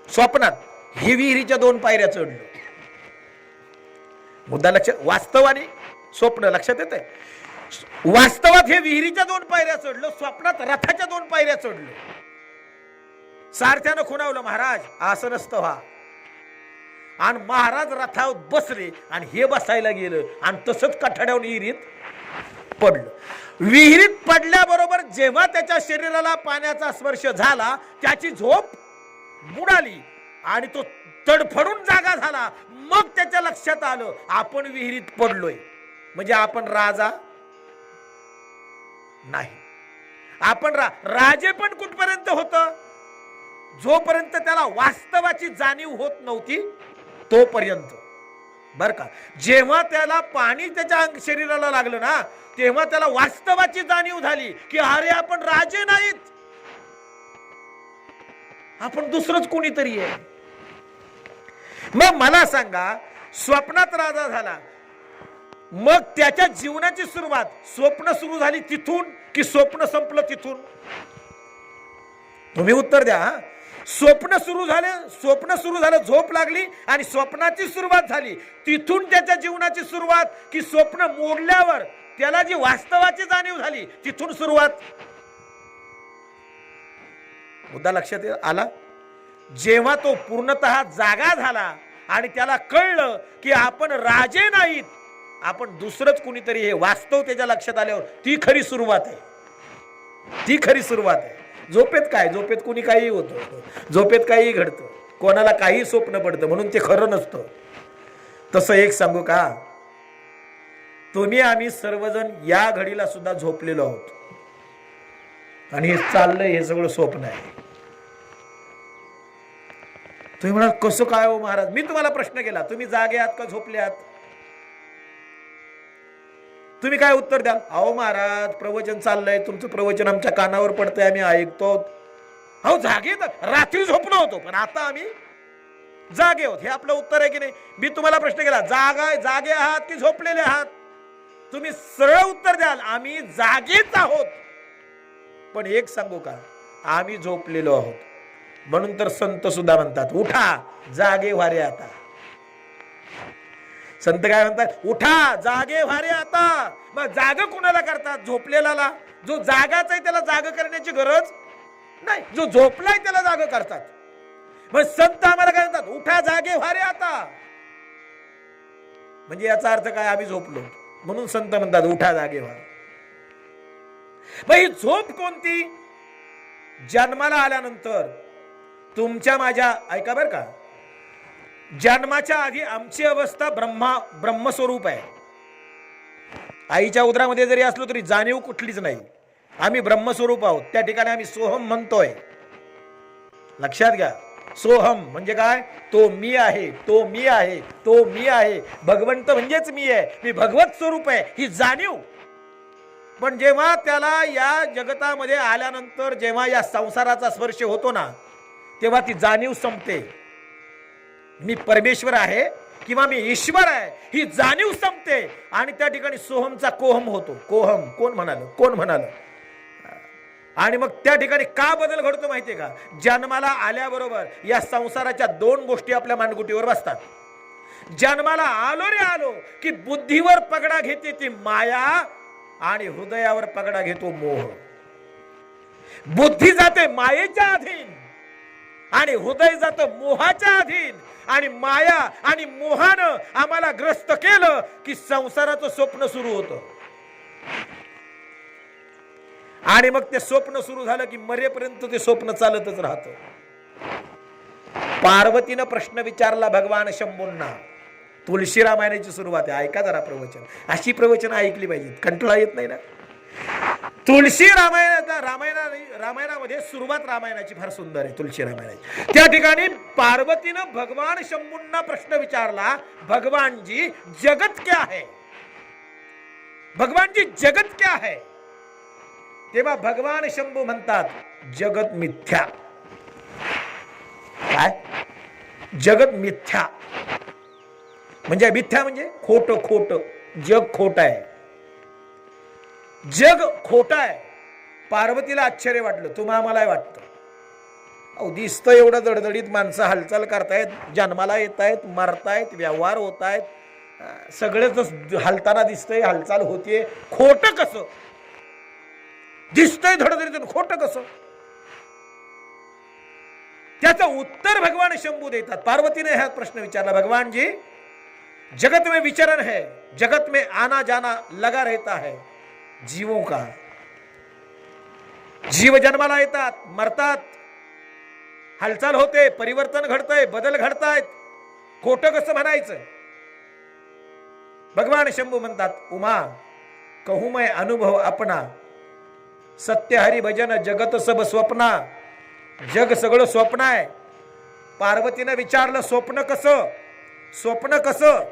स्वप्नात ही विहिरीच्या 2 पायऱ्या चढलो. मुद्दा लक्षात, वास्तव आणि स्वप्न लक्षात येत आहे. वास्तवात हे विहिरीच्या 2 पायऱ्या चढलो, स्वप्नात रथाच्या 2 पायऱ्या चढलो. सारथ्यानं खुणावलं, महाराज असं नसतं व्हा. आणि महाराज रथावर बसले आणि हे बसायला गेलं आणि तसंच कठाड्यावर विहिरीत पडलं. विहिरीत पडल्याबरोबर जेव्हा त्याच्या शरीराला पाण्याचा स्पर्श झाला, त्याची झोप बुडाली आणि तो तडफडून जागा झाला. मग त्याच्या लक्षात आलं, आपण विहिरीत पडलोय. म्हणजे आपण राजा नाही. आपण राजे पण कुठपर्यंत होत, जोपर्यंत त्याला वास्तवाची जाणीव होत नव्हती तोपर्यंत. बर का. जेव्हा त्याला पाणी त्याच्या शरीराला लागलं ना, तेव्हा त्याला वास्तवाची जाणीव झाली की अरे आपण राजे नाहीत, आपण दुसरंच कोणीतरी आहे. मग मला सांगा, स्वप्नात राजा झाला, मग त्याच्या जीवनाची सुरुवात स्वप्न सुरू झाली तिथून की स्वप्न संपलं तिथून? तुम्ही उत्तर द्या. स्वप्न सुरू झालं, झोप लागली आणि स्वप्नाची सुरुवात झाली. तिथून त्याच्या जीवनाची सुरुवात की स्वप्न मोडल्यावर त्याला जी वास्तवाची जाणीव झाली तिथून सुरुवात? मुद्दा लक्षात आला. जेव्हा तो पूर्णतः जागा झाला आणि त्याला कळलं की आपण राजे नाहीत, आपण दुसरंच कुणीतरी, हे वास्तव त्याच्या लक्षात आल्यावर ती खरी सुरुवात आहे. ती खरी सुरुवात आहे. झोपेत काय, झोपेत कुणी काही होतं, झोपेत काही घडतं, कोणाला काही स्वप्न पडतं म्हणून ते खरं नसतं. तसं एक सांगू का, तुम्ही आम्ही सर्वजण या घडीला सुद्धा झोपलेलो आहोत आणि हे चाललंय, हे सगळं स्वप्न आहे. तुम्ही म्हणाल कसं काय हो महाराज? मी तुम्हाला प्रश्न केला, तुम्ही जागे आहात का झोपले आहात? तुम्ही काय उत्तर द्याल? अहो महाराज प्रवचन चाललंय, तुमचं प्रवचन आमच्या कानावर पडतंय, आम्ही ऐकतो. अहो जागे, रात्री झोपलो होतो पण आता आम्ही जागे आहोत. हे आपलं उत्तर आहे की नाही? मी तुम्हाला प्रश्न केला, जागे आहात की झोपलेले आहात? तुम्ही सरळ उत्तर द्याल, आम्ही जागेच आहोत. पण एक सांगू का, आम्ही झोपलेलो आहोत. म्हणून तर संत सुद्धा म्हणतात, उठा जागे व्हारे आता. संत काय म्हणतात? उठा जागे व्हारे आता. मग जाग कुणाला करतात? झोपलेला. जो जागाच आहे त्याला जाग करण्याची गरज नाही, जो झोपलाय त्याला जाग करतात. मग संत आम्हाला काय म्हणतात? उठा जागे व्हारे आता. म्हणजे याचा अर्थ काय? आम्ही झोपलो म्हणून संत म्हणतात उठा जागे व्हा. मग ही झोप कोणती? जन्माला आल्यानंतर तुमच्या माझ्या, ऐका बर का, जन्माच्या आधी आमची अवस्था ब्रह्मस्वरूप आहे. आईच्या उदरामध्ये जरी असलो तरी जाणीव कुठलीच नाही. आम्ही ब्रह्मस्वरूप आहोत. त्या ठिकाणी आम्ही सोहम म्हणतोय. लक्षात घ्या. सोहम म्हणजे काय? तो मी आहे, तो मी आहे, तो मी आहे. भगवंत म्हणजेच मी आहे, मी भगवत स्वरूप आहे, ही जाणीव. पण जेव्हा त्याला या जगतामध्ये आल्यानंतर जेव्हा या संसाराचा स्पर्श होतो ना, तेव्हा ती जाणीव संपते. मी परमेश्वर आहे किंवा मी ईश्वर आहे ही जाणीव संपते आणि त्या ठिकाणी सोहमचा कोहम होतो. कोहम कोण म्हणाल? आणि मग त्या ठिकाणी का बदल घडतो माहितीये का? जन्माला आल्याबरोबर या संसाराच्या दोन गोष्टी आपल्या मानगुटीवर बसतात. जन्माला आलो रे आलो की बुद्धीवर पगडा घेते ती माया आणि हृदयावर पगडा घेतो मोह. बुद्धी जाते मायेच्या अधीन आणि हृदय जातं मोहाच्या अधीन. आणि माया आणि मोहानं आम्हाला ग्रस्त केलं की संसाराचं स्वप्न सुरू होतं. आणि मग ते स्वप्न सुरू झालं की मरेपर्यंत ते स्वप्न चालतच राहतं. पार्वतीनं प्रश्न विचारला भगवान शंभूंना. तुळशी रामायणाची सुरुवात आहे, ऐका जरा प्रवचन. अशी प्रवचन ऐकली पाहिजेत, कंटाळा येत नाही ना. तुळशी रामायणामध्ये सुरुवात रामायणाची फार सुंदर आहे. तुळशी रामायणाची त्या ठिकाणी पार्वतीनं भगवान शंभूंना प्रश्न विचारला, भगवान जी जगत क्या है? भगवान जी जगत क्या है? तेव्हा भगवान शंभू म्हणतात जगत मिथ्या. काय? जगत मिथ्या म्हणजे मिथ्या म्हणजे खोट. जग खोट आहे, जग खोट आहे. पार्वतीला आश्चर्य वाटलं, तुम्हाला आम्हाला वाटतं. अहो दिसतं एवढं दडदडीत माणसं हालचाल करतायत, जन्माला येत आहेत, मरतायत, व्यवहार होत आहेत, सगळेच हलताना दिसतंय, हालचाल होतीये. खोटं कसं दिसतंय धडधडीतून, खोटं कसं? त्याचं उत्तर भगवान शंभू देतात. पार्वतीने हा प्रश्न विचारला, भगवान जी जगत में विचरण है, जगत में आना जाना लगा रहता है जीवों का. जीव जन्माला येतात, मरतात, हालचाल होते, परिवर्तन घडतंय, बदल घडतायत, खोटं कसं म्हणायचं? भगवान शंभू म्हणतात, उमा कहूं मैं अनुभव अपना, सत्य हरि भजन जगत सब स्वप्ना. जग सगळं स्वप्न आहे. पार्वतीनं विचारलं स्वप्न कसं? स्वप्न कसं?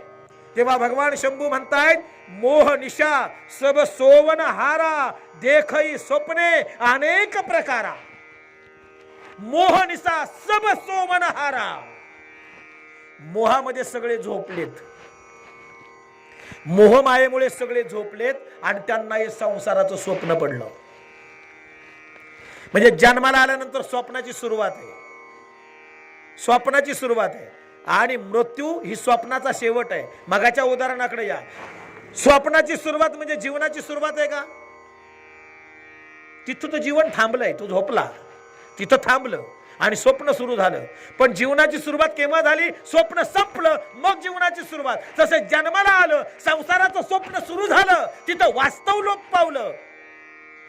तेव्हा भगवान शंभू म्हणतायत, मोह निशा सब सोवन हारा, देखई स्वप्ने अनेक प्रकारा. मोह निशा सब सोवन हारा. मोहामध्ये सगळे झोपलेत, मोहमायेमुळे सगळे झोपलेत आणि त्यांना हे संसाराचं स्वप्न पडलं. म्हणजे जन्माला आल्यानंतर स्वप्नाची सुरुवात आहे, स्वप्नाची सुरुवात आहे आणि मृत्यू ही स्वप्नाचा शेवट आहे. मगाच्या उदाहरणाकडे या. स्वप्नाची सुरुवात म्हणजे जीवनाची सुरुवात आहे का? तिथं तो जीवन थांबलंय, तो झोपला, तिथं थांबलं आणि स्वप्न सुरू झालं. पण जीवनाची सुरुवात केव्हा झाली? स्वप्न संपलं मग जीवनाची सुरुवात. तसं जन्माला आलं, संसाराचं स्वप्न सुरू झालं, तिथं वास्तव लोप पावलं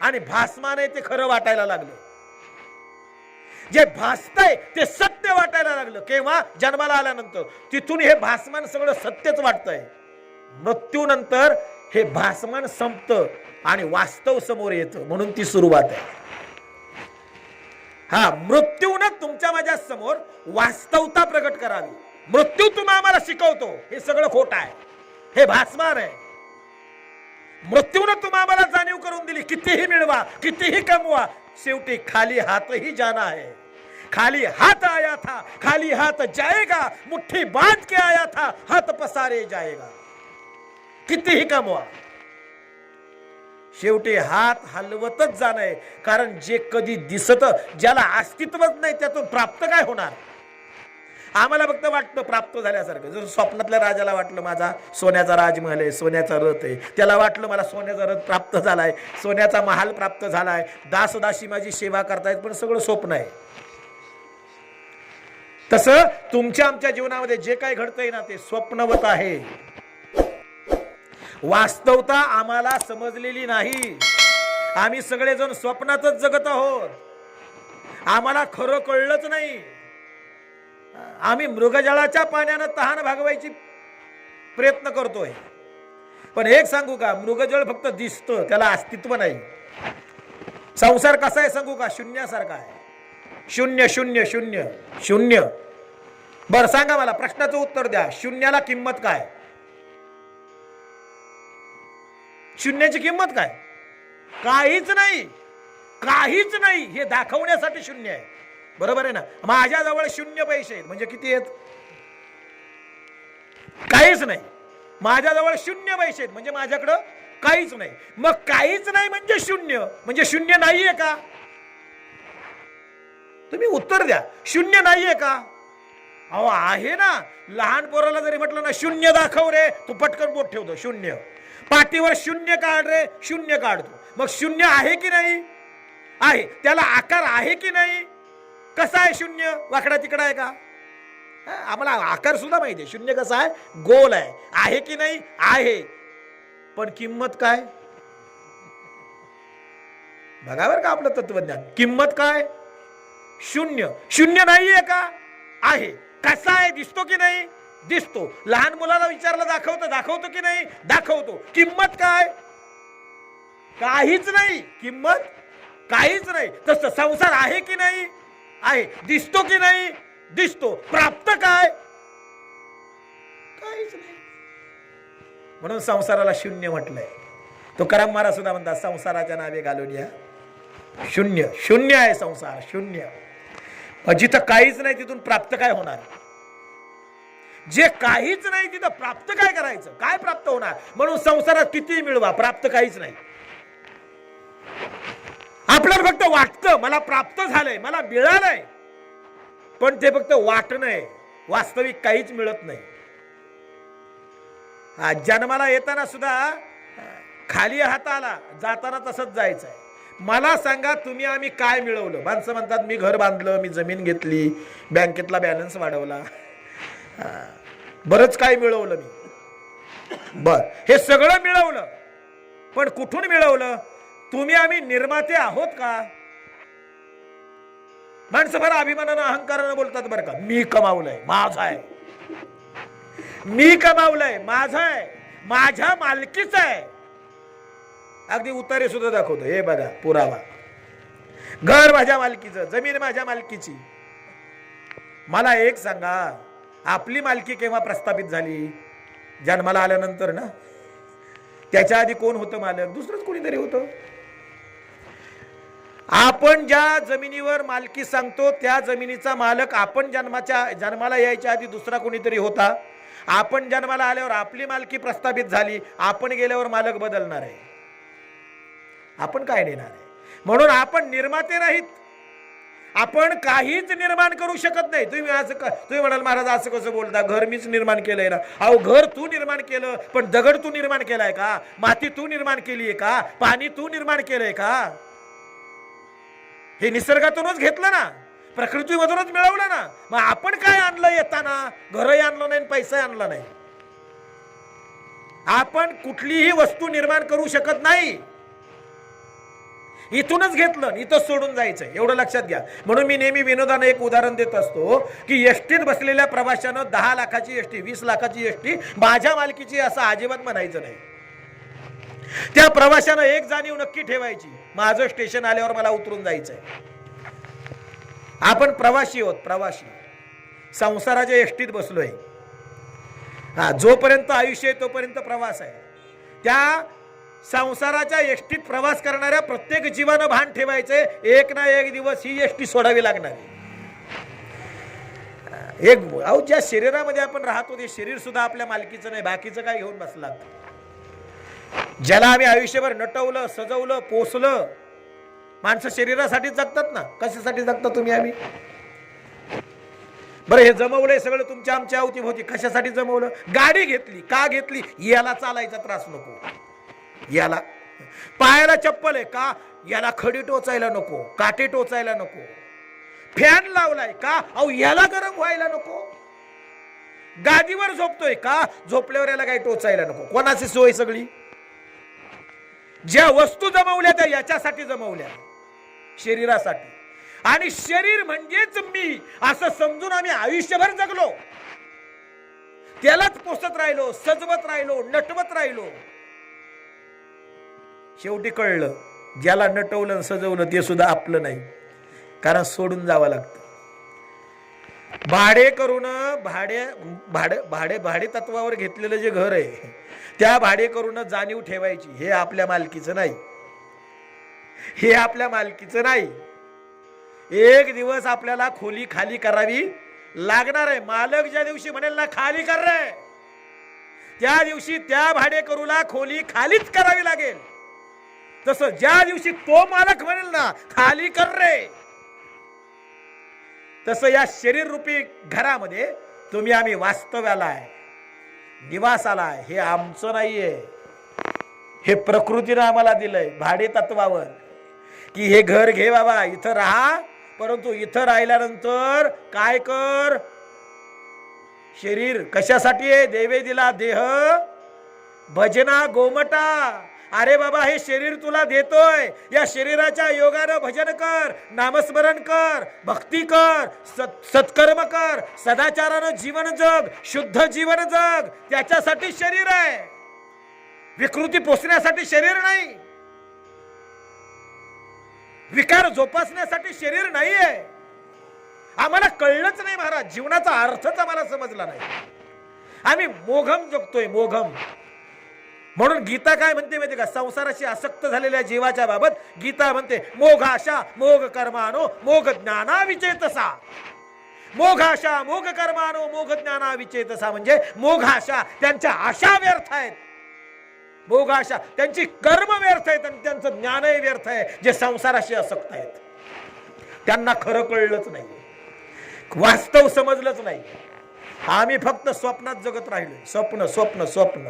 आणि भासमान आहे ते खरं वाटायला लागलं. जे भासतंय ते सत्य वाटायला लागलं. केव्हा? जन्माला आल्यानंतर. तिथून हे भासमान सगळं सत्यच वाटतंय. मृत्यूनंतर हे भासमान संपतं आणि वास्तव समोर येतं, म्हणून ती सुरुवात आहे. हा, मृत्यूनं तुमच्या माझ्या समोर वास्तवता प्रगट करावी. मृत्यू तुम्ही आम्हाला शिकवतो हे सगळं खोटं आहे, हे भासमान आहे. मृत्यूनं तुम्ही आम्हाला जाणीव करून दिली, कितीही मिळवा, कितीही कमवा, शेवटी खाली हाथ ही जाना है. खाली हाथ आया था, खाली हाथ जाएगा, मुट्ठी बांध के आया था, हाथ पसारे जाएगा. कितीही कमवा, शेवटी हात हलवतच जाणं. कारण जे कधी दिसत, ज्याला अस्तित्वच नाही, त्यातून प्राप्त काय होणार? आम्हाला फक्त वाटतं प्राप्त झाल्यासारखं. जसं स्वप्नातल्या राजाला वाटलं माझा सोन्याचा राजमहल आहे, सोन्याचा रथ आहे, त्याला वाटलं मला सोन्याचा रथ प्राप्त झालाय, सोन्याचा महाल प्राप्त झालाय, दासदासी माझी सेवा करतायत, पण सगळं स्वप्न आहे. तसं तुमच्या आमच्या जीवनामध्ये जे काही घडतंय ना ते स्वप्नवत आहे. वास्तवता आम्हाला समजलेली नाही. आम्ही सगळेजण स्वप्नातच जगत आहोत. आम्हाला खरं कळलंच नाही. आम्ही मृगजळाच्या पाण्यानं तहान भागवायची प्रयत्न करतोय. पण एक सांगू का, मृगजळ फक्त दिसतं, त्याला अस्तित्व नाही. संसार कसा आहे सांगू का? शून्यासारखा आहे. शून्य शून्य शून्य शून्य. बरं सांगा मला, प्रश्नाचं उत्तर द्या. शून्याला किंमत काय? शून्याची किंमत काय? काहीच नाही, काहीच नाही. हे दाखवण्यासाठी शून्य आहे. बरोबर आहे ना? माझ्याजवळ 0 पैसे आहेत म्हणजे किती आहेत? काहीच नाही. माझ्याजवळ शून्य पैसे आहेत म्हणजे माझ्याकडं काहीच नाही. मग काहीच नाही म्हणजे शून्य नाहीये का? तुम्ही उत्तर द्या. शून्य नाहीये का? अहो आहे ना. लहान पोराला जरी म्हटलं ना शून्य दाखव रे, तू पटकन बोट ठेवतो शून्य. पाठीवर शून्य काढ रे, शून्य काढतो. मग शून्य आहे की नाही? आहे. त्याला आकार आहे की नाही? कसा आहे शून्य? वाकडा तिकडा आहे का? आम्हाला आकार सुद्धा माहिती आहे. शून्य कसा आहे? गोल आहे. आहे की नाही? आहे. पण किंमत काय? बघा बरं का आपलं तत्वज्ञान. किंमत काय? शून्य. शून्य नाहीये का? आहे. कसा आहे? दिसतो की नाही? दिसतो. लहान मुलाला विचारलं दाखवतो की नाही? दाखवतो. किंमत काय? काहीच नाही. किंमत काहीच नाही. तसं संसार आहे की नाही? आहे. दिसतो की नाही? दिसतो. प्राप्त काय? काहीच नाही. म्हणून संसाराला शून्य म्हटलंय. तुकाराम महाराज सुद्धा म्हणतात संसाराच्या नावे घालून या शून्य. शून्य आहे संसार, शून्य. जिथं काहीच नाही तिथून प्राप्त काय होणार? जे काहीच नाही तिथं प्राप्त काय करायचं? काय प्राप्त होणार? म्हणून संसारात किती मिळवा, प्राप्त काहीच नाही. आपल्याला फक्त वाटतं मला प्राप्त झालंय, मला मिळालंय, पण ते फक्त वाटणं आहे. वास्तविक काहीच मिळत नाही. जन्माला येताना सुद्धा खाली हाताला, जाताना तसंच जायचंय. मला सांगा तुम्ही आम्ही काय मिळवलं? माणसं म्हणतात मी घर बांधलं, मी जमीन घेतली, बँकेतला बॅलन्स वाढवला, बरंच काय मिळवलं मी. बर, हे सगळं मिळवलं, पण कुठून मिळवलं? तुम्ही आम्ही निर्माते आहोत का? माणसं बरं अभिमानानं अहंकारानं बोलतात बरं का, मी कमावलंय, माझं आहे, मी कमावलंय, माझं आहे, माझ्या मालकीचं आहे. अगदी उतारे सुद्धा दाखवतो. हे बघा पुरावा. घर माझ्या मालकीचं, जमीन माझ्या मालकीची. मला एक सांगा, आपली मालकी केव्हा प्रस्थापित झाली? जन्माला आल्यानंतर ना. त्याच्या आधी कोण होतं मालक? दुसरंच कोणीतरी होतं. आपण ज्या जमिनीवर मालकी सांगतो त्या जमिनीचा मालक आपण जन्माला यायच्या आधी दुसरा कोणीतरी होता. आपण जन्माला आल्यावर आपली मालकी प्रस्थापित झाली, आपण गेल्यावर मालक बदलणार आहे. आपण काय नेणार आहे? म्हणून आपण निर्माते नाहीत. आपण काहीच निर्माण करू शकत नाही. तुम्ही म्हणाल महाराज असं कसं बोलता, घर मीच निर्माण केलंय ना. अहो घर तू निर्माण केलं, पण दगड तू निर्माण केलाय का? माती तू निर्माण केलीये का? पाणी तू निर्माण केलंय का? हे निसर्गातूनच घेतलं ना, प्रकृतीमधूनच मिळवलं ना. मग आपण काय आणलं येताना? घरही आणलं नाही, पैसा आणला नाही. आपण कुठलीही वस्तू निर्माण करू शकत नाही. इथूनच घेतलं, इथं सोडून जायचं, एवढं लक्षात घ्या. म्हणून मी नेहमी विनोदानं एक उदाहरण देत असतो की एसटीत बसलेल्या प्रवाशानं 10 लाखाची एसटी, 20 लाखाची एसटी माझ्या मालकीची असं अजिबात म्हणायचं नाही. त्या प्रवाशानं एक जाणीव नक्की ठेवायची, माझं स्टेशन आल्यावर मला उतरून जायचंय. आपण प्रवासी आहोत, प्रवासी. संसाराच्या एसटीत बसलोय. जोपर्यंत आयुष्य आहे तोपर्यंत प्रवास आहे. त्या संसाराच्या एसटीत प्रवास करणाऱ्या प्रत्येक जीवानं भान ठेवायचंय, एक ना एक दिवस ही एसटी सोडावी लागणार. ज्या शरीरामध्ये आपण राहतो ते शरीर सुद्धा आपल्या मालकीचं नाही. बाकीचं काय घेऊन बसलात? ज्याला आम्ही आयुष्यभर नटवलं, सजवलं, पोसलं. माणसं शरीरासाठी जगतात ना. कशासाठी जगता तुम्ही आम्ही? बरं, हे जमवलंय सगळं तुमच्या आमच्या अवतीभोवती. कशासाठी जमवलं? गाडी घेतली. का घेतली? याला चालायचा त्रास नको, याला. पायाला चप्पल आहे का? याला खडी टोचायला नको, काटे टोचायला नको. फॅन लावलाय का? अहो याला गरम व्हायला नको. गादीवर झोपतोय का? झोपल्यावर याला काही टोचायला नको. कोणाची सोय सगळी? ज्या वस्तू जमवल्या त्या याच्यासाठी जमवल्या, शरीरासाठी. आणि शरीर म्हणजेच मी असं समजून आम्ही आयुष्यभर जगलो. त्यालाच पोसत राहिलो, सजवत राहिलो, नटवत राहिलो. शेवटी कळलं ज्याला नटवलं सजवलं ते सुद्धा आपलं नाही, कारण सोडून जावं लागतं. भाडे करून भाडे तत्वावर घेतलेलं जे घर आहे त्या भाडे करून जाणीव ठेवायची, हे आपल्या मालकीचं नाही, हे आपल्या मालकीचं नाही. एक दिवस आपल्याला खोली खाली करावी लागणार आहे. मालक ज्या दिवशी म्हणेल ना खाली कर रे, त्या दिवशी त्या भाडेकरूला खोली खालीच करावी लागेल. तसं ज्या दिवशी तो मालक म्हणेल ना खाली कर रे, तसं या शरीर रूपी घरामध्ये तुम्ही आम्ही वास्तव्याला आहे, निवासाला आहे. हे आमचं नाहीये, हे प्रकृतीने आम्हाला दिलंय भाडे तत्वावर, की हे घर घे बाबा, इथं राहा. परंतु इथं राहिल्यानंतर काय कर? शरीर कशासाठी आहे? देवे दिला देह भजना गोमटा. अरे बाबा, हे शरीर तुला देतोय, या शरीराच्या योगानं भजन कर, नामस्मरण कर, भक्ती कर, सत्कर्म कर, सदाचारानं जीवन जग, शुद्ध जीवन जग. त्याच्यासाठी शरीर आहे, विकृती पोसण्यासाठी शरीर नाही, विकार जोपासण्यासाठी शरीर नाहीये. आम्हाला कळलंच नाही महाराज, जीवनाचा अर्थच आम्हाला समजला नाही. आम्ही मोघम जगतोय, मोघम. म्हणून गीता काय म्हणते माहिती का? संसाराशी आसक्त झालेल्या जीवाच्या बाबत गीता म्हणते मोघ आशा मोघ कर्मानो मोघ ज्ञाना विचेतसा. मोघ आशा मोघ कर्मानो मोघ ज्ञाना विचेतसा म्हणजे मोघ आशा, त्यांच्या आशा व्यर्थ आहेत. मोघ आशा, त्यांची कर्म व्यर्थ आहेत आणि त्यांचं ज्ञानही व्यर्थ आहे. जे संसाराशी आसक्त आहेत त्यांना खरं कळलंच नाही, वास्तव समजलंच नाही. आम्ही फक्त स्वप्नात जगत राहिलोय, स्वप्न स्वप्न स्वप्न.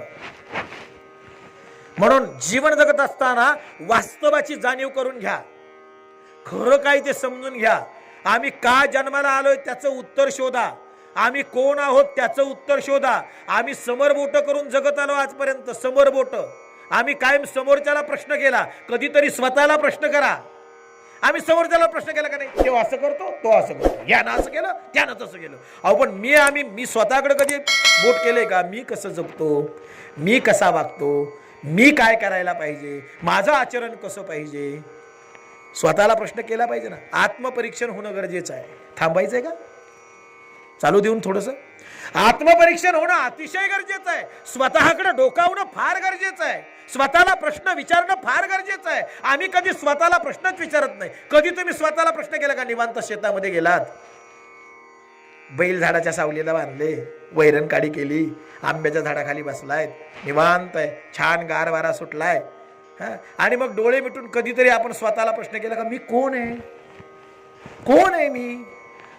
म्हणून जीवन जगत असताना वास्तवाची जाणीव करून घ्या, खरं काय ते समजून घ्या. आम्ही का जन्माला आलोय त्याचं उत्तर शोधा, आम्ही कोण आहोत त्याचं उत्तर शोधा. आम्ही समोरबोट करून जगत आलो आजपर्यंत, समोरबोट. आम्ही कायम समोरच्याला प्रश्न केला, कधीतरी स्वतःला प्रश्न करा. आम्ही समोरच्याला प्रश्न केला का नाही? तो असं करतो, तो असं करतो, यानं असं केलं, त्यानं तसं केलं. अहो पण मी स्वतःकडे कधी बोट केलंय का? मी कसं जगतो, मी कसा वागतो, मी काय करायला पाहिजे, माझं आचरण कसं पाहिजे, स्वतःला प्रश्न केला पाहिजे ना. आत्मपरीक्षण होणं गरजेचं आहे. थांबायचंय का? चालू देऊन थोडंसं आत्मपरीक्षण होणं अतिशय गरजेचं आहे. स्वतःकडे डोकावणं फार गरजेचं आहे. स्वतःला प्रश्न विचारणं फार गरजेचं आहे. आम्ही कधी स्वतःला प्रश्नच विचारत नाही. कधी तुम्ही स्वतःला प्रश्न केला का? निवांत शेतामध्ये गेलात, बैल झाडाच्या सावलीला बांधले, वैरण काडी केली, आंब्याच्या झाडाखाली बसलाय, निवांत आहे, छान गार वारा सुटलाय, आणि मग डोळे मिटून कधीतरी आपण स्वतःला प्रश्न केला का? मी कोण आहे, कोण आहे मी?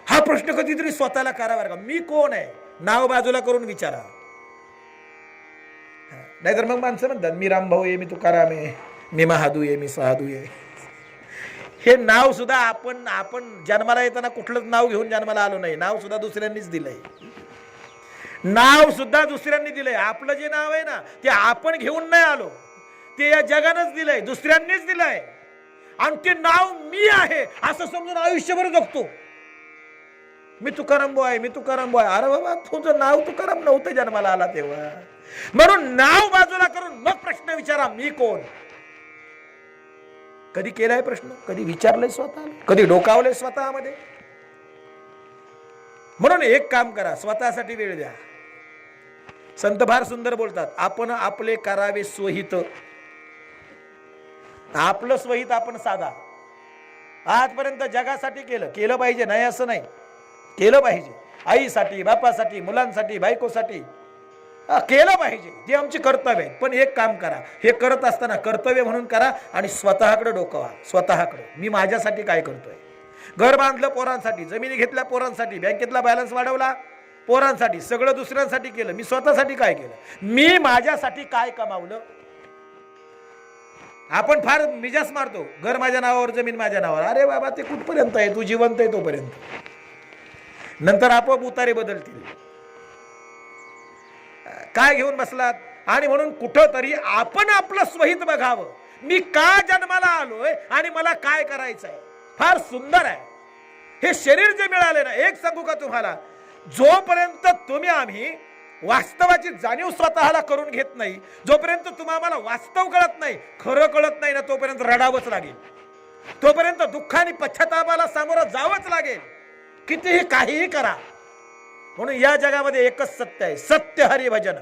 हा प्रश्न कधीतरी स्वतःला करा बरं का. मी कोण आहे? नाव बाजूला करून विचारा. नाहीतर मग माणसं म्हणतात मी रामभाऊ आहे, मी तुकाराम आहे, मी महादू आहे, मी सहादू आहे. हे नाव सुद्धा आपण जन्माला येताना कुठलंच नाव घेऊन जन्माला आलो नाही. नाव सुद्धा दुसऱ्यांनीच दिलंय, नाव सुद्धा दुसऱ्यांनी दिलंय. आपलं जे नाव आहे ना ते आपण घेऊन नाही आलो, ते या जगानंच दिलंय, दुसऱ्यांनीच दिलंय. आणि ते नाव मी आहे असं समजून आयुष्यभर जगतो. मी तुकाराम बुवा आहे, मी तुकाराम बुवा आहे. अरे बाबा, तुझं नाव तुकाराम नव्हतं जन्माला आला तेव्हा. म्हणून नाव बाजूला करून मग प्रश्न विचारा, मी कोण? कधी केलाय प्रश्न? कधी विचारलंय स्वतःला? कधी डोकावलंय स्वतःमध्ये? म्हणून एक काम करा, स्वतःसाठी वेळ द्या. संत फार सुंदर बोलतात, आपण आपले करावे स्वहित. आपलं स्वहित आपण साधा. आजपर्यंत जगासाठी केलं पाहिजे नाही असं नाही, केलं पाहिजे. आईसाठी, बापासाठी, मुलांसाठी, बायकोसाठी केलं पाहिजे. जे आमची कर्तव्य आहे. पण एक काम करा, हे करत असताना कर्तव्य म्हणून करा आणि स्वतःकडे डोकवा. स्वतःकडे मी माझ्यासाठी काय करतोय? घर बांधलं पोरांसाठी, जमिनी घेतल्या पोरांसाठी, बँकेतला बॅलन्स वाढवला पोरांसाठी, सगळं दुसऱ्यांसाठी केलं. मी स्वतःसाठी काय केलं? मी माझ्यासाठी काय कमावलं? आपण फार मिजास मारतो, घर माझ्या नावावर, जमीन माझ्या नावावर. अरे बाबा, ते कुठपर्यंत आहे? तू जिवंत आहे तोपर्यंत. नंतर आपोआप उतारे बदलतील. काय घेऊन बसलात? आणि म्हणून कुठं तरी आपण आपलं स्वहित बघावं. मी का जन्माला आलोय आणि मला काय करायचंय? फार सुंदर आहे हे शरीर जे मिळाले ना. एक सांगू का तुम्हाला, जोपर्यंत आम्ही वास्तवाची जाणीव स्वतःला करून घेत नाही, जोपर्यंत तुम्हाला वास्तव कळत नाही, खरं कळत नाही ना, तोपर्यंत रडावंच लागेल. तोपर्यंत दुःख आणि पश्चातापाला सामोरं जावंच लागेल, कितीही काहीही करा. म्हणून या जगामध्ये एकच सत्य आहे, सत्य हरिभजन.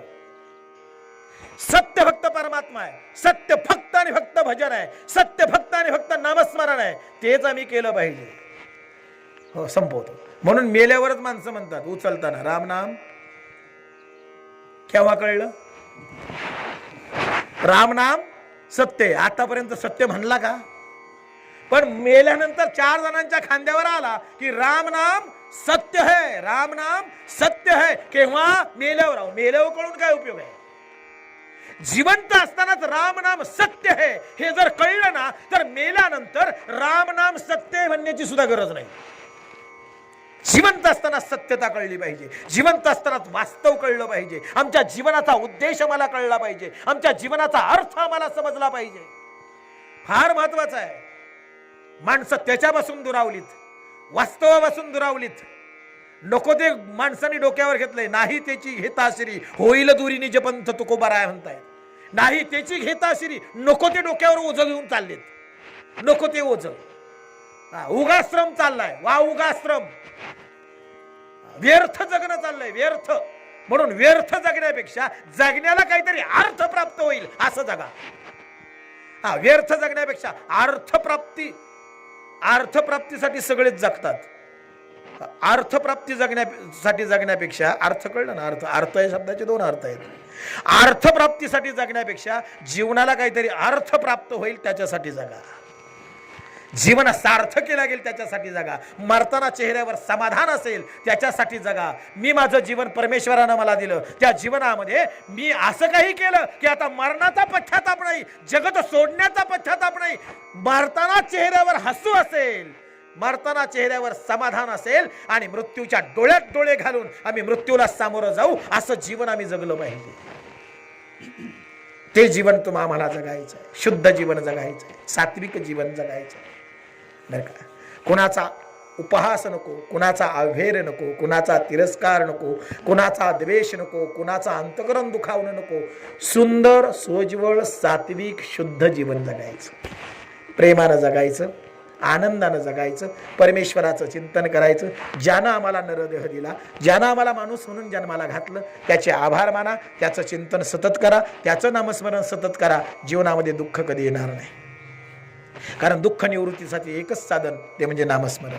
सत्य फक्त परमात्मा आहे, सत्य फक्त आणि फक्त भजन आहे, सत्य फक्त आणि फक्त नामस्मरण आहे. तेच आम्ही केलं पाहिजे. हो, संपवतो. म्हणून मेल्यावरच माणसं म्हणतात उचलताना राम नाम. केव्हा कळलं? राम नाम सत्य आहे. आतापर्यंत सत्य म्हणला का? पण मेल्यानंतर 4 जणांच्या खांद्यावर आला की राम नाम सत्य है, राम नाम सत्य है. केव्हा? मेल्यावर. मेल्यावर कळून काय उपयोग आहे? जिवंत असतानाच राम नाम सत्य है हे जर कळलं ना, तर मेल्यानंतर राम नाम सत्य म्हणण्याची सुद्धा गरज नाही. जिवंत असताना सत्यता कळली पाहिजे, जिवंत असताना वास्तव कळलं पाहिजे, आमच्या जीवनाचा उद्देश मला कळला पाहिजे, आमच्या जीवनाचा अर्थ आम्हाला समजला पाहिजे. फार महत्वाचं आहे. माणसं त्याच्यापासून दुरावलीत, वास्तवापासून दुरावलीत. नको ते माणसाने डोक्यावर घेतलंय. नाही त्याची घेताश्री होईल दुरी निज पंथ तुकोबाराय म्हणतायत. नाही त्याची घेताश्री, नको ते डोक्यावर ओझं घेऊन चाललेत. नको ते ओझं. उगाश्रम चाललाय, वा उगाश्रम. व्यर्थ जगणं चाललंय, व्यर्थ. म्हणून व्यर्थ जगण्यापेक्षा जगण्याला काहीतरी अर्थ प्राप्त होईल असं जगा. व्यर्थ जगण्यापेक्षा अर्थप्राप्ती, अर्थप्राप्तीसाठी सगळेच जगतात. अर्थप्राप्ती जगण्यासाठी जगण्यापेक्षा, अर्थ कळलं ना? अर्थ या शब्दाचे 2 अर्थ आहेत. अर्थप्राप्तीसाठी जगण्यापेक्षा जीवनाला काहीतरी अर्थ प्राप्त होईल त्याच्यासाठी जगा. जीवन सार्थ केला गेल त्याच्यासाठी जगा. मरताना चेहऱ्यावर समाधान असेल त्याच्यासाठी जगा. मी माझं जीवन परमेश्वरानं मला दिलं, त्या जीवनामध्ये मी असं काही केलं की आता मरणाचा पश्चाताप नाही, जगत सोडण्याचा पश्चाताप नाही. मरताना चेहऱ्यावर हसू असेल, मरताना चेहऱ्यावर समाधान असेल आणि मृत्यूच्या डोळ्यात डोळे घालून आम्ही मृत्यूला सामोरं जाऊ असं जीवन आम्ही जगलं पाहिजे. ते जीवन तुम्हाला आम्हाला जगायचं आहे. शुद्ध जीवन जगायचं आहे, सात्विक जीवन जगायचं आहे. बरं का? कुणाचा उपहास नको, कुणाचा अव्हेर नको, कुणाचा तिरस्कार नको, कुणाचा द्वेष नको, कुणाचा अंतकरण दुखावणं नको. सुंदर सोज्वळ सात्विक शुद्ध जीवन जगायचं, प्रेमानं जगायचं, आनंदानं जगायचं, परमेश्वराचं चिंतन करायचं. ज्यानं आम्हाला नरदेह दिला, ज्यानं आम्हाला माणूस म्हणून जन्माला घातलं, त्याचे आभार माना, त्याचं चिंतन सतत करा, त्याचं नामस्मरण सतत करा. जीवनामध्ये दुःख कधी येणार नाही. कारण दुःख निवृत्तीसाठी एकच साधन, ते म्हणजे नामस्मरण.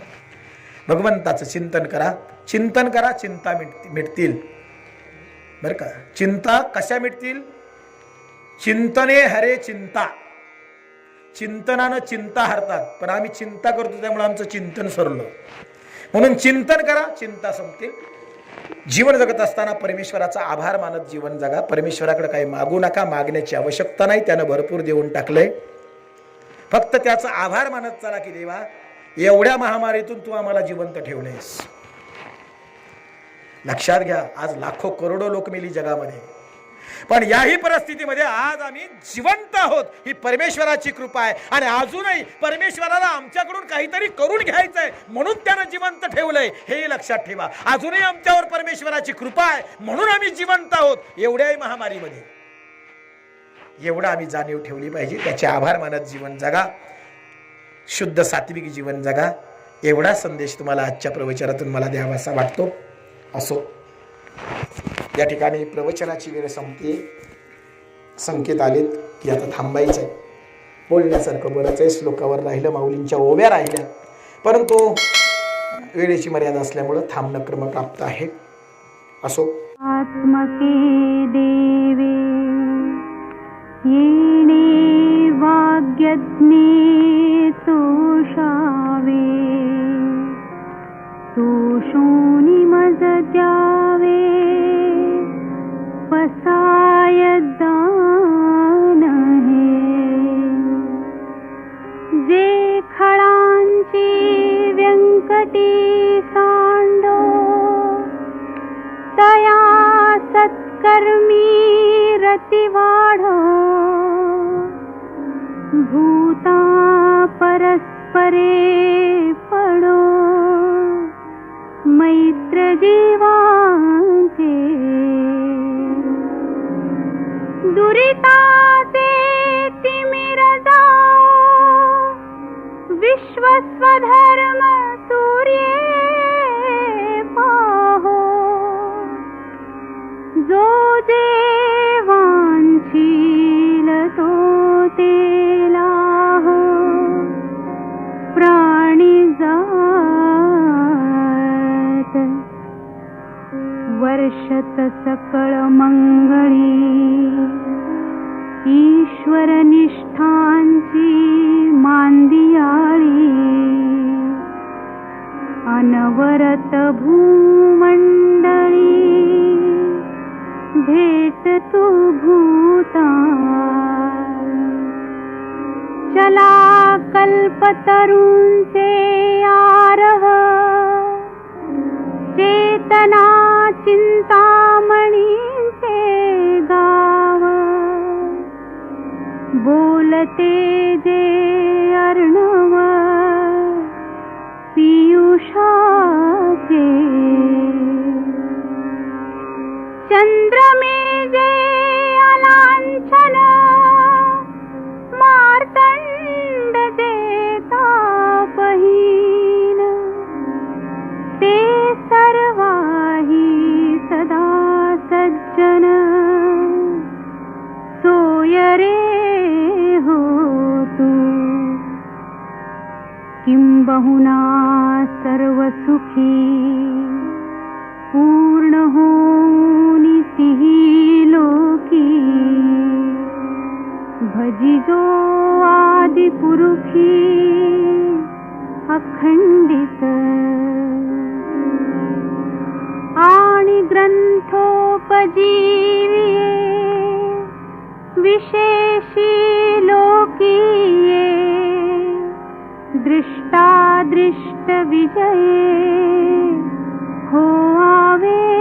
भगवंताचं चिंतन करा, चिंतन करा, चिंता मिटतील. बरं का? चिंता कशा मिटतील? चिंतने हरे चिंता. चिंतनानं चिंता हरतात, पण आम्ही चिंता करतो त्यामुळे आमचं चिंतन सरलं. म्हणून चिंतन करा, चिंता संपतील. जीवन जगत असताना परमेश्वराचा आभार मानत जीवन जगा. परमेश्वराकडे काही मागू नका, मागण्याची आवश्यकता नाही, त्यानं भरपूर देऊन टाकलंय. फक्त त्याचा आभार मानत चला की देवा एवढ्या महामारीतून तू आम्हाला जिवंत ठेवलेस. लक्षात घ्या, आज लाखो करोडो लोक मेली जगामध्ये, पण याही परिस्थितीमध्ये आज आम्ही जिवंत आहोत. ही परमेश्वराची कृपा आहे. आणि अजूनही परमेश्वराला आमच्याकडून काहीतरी करून घ्यायचंय म्हणून त्यानं जिवंत ठेवलंय, हे लक्षात ठेवा. अजूनही आमच्यावर परमेश्वराची कृपा आहे म्हणून आम्ही जिवंत आहोत. एवढ्याही महामारीमध्ये एवढं आम्ही जाणीव ठेवली पाहिजे. त्याचे आभार मानत जीवन जगा, शुद्ध सात्विक जीवन जगा. एवढा संदेश तुम्हाला आजच्या प्रवचनातून मला द्यावासा वाटतो. असो, या ठिकाणी प्रवचनाची वेळ संपते. संकेत आलेत की आता थांबायचं आहे. बोलण्यासारखं बरंच आहे, श्लोकावर राहिलं, माऊलींच्या ओव्या राहिल्या, परंतु वेळेची मर्यादा असल्यामुळं थांबणं क्रमप्राप्त आहे. असो. आत्मके देवे येणे वाग्यज्ञे तोषावे, तोषोनी मज द्यावे पसाय दान हे. जे खळांची व्यंकटी सांडो, तया सत्कर्मी रती वाढो. भूता परस्परे पडो, मैत्र जीवांचे. दुरिताचे तिमिर जाओ, विश्वस्वधर्म सूर्ये पाहो. जो देवांशील तो तेलाहो, प्राणी जात वर्षत सकळ मंगळी. भरत भूमंडळी भेट तू भूता चला कल्पतरूंचे आरव चेतना चिंतामणींचे गाव बोलते जे अर्णव पियुषाचे चंद्रमे जे अलांछन मार्तंड देता बहीण ते सर्वाही सदा सज्जन सोय रे हो तू किंबहुना सर्व सुखी पूर्ण होनी तिही लोकी भजिजो आदि पुरुषी अखंडित आणि ग्रंथोपजीविये विशेषी लोकीये दृष्टादृष्ट विजये हो आवे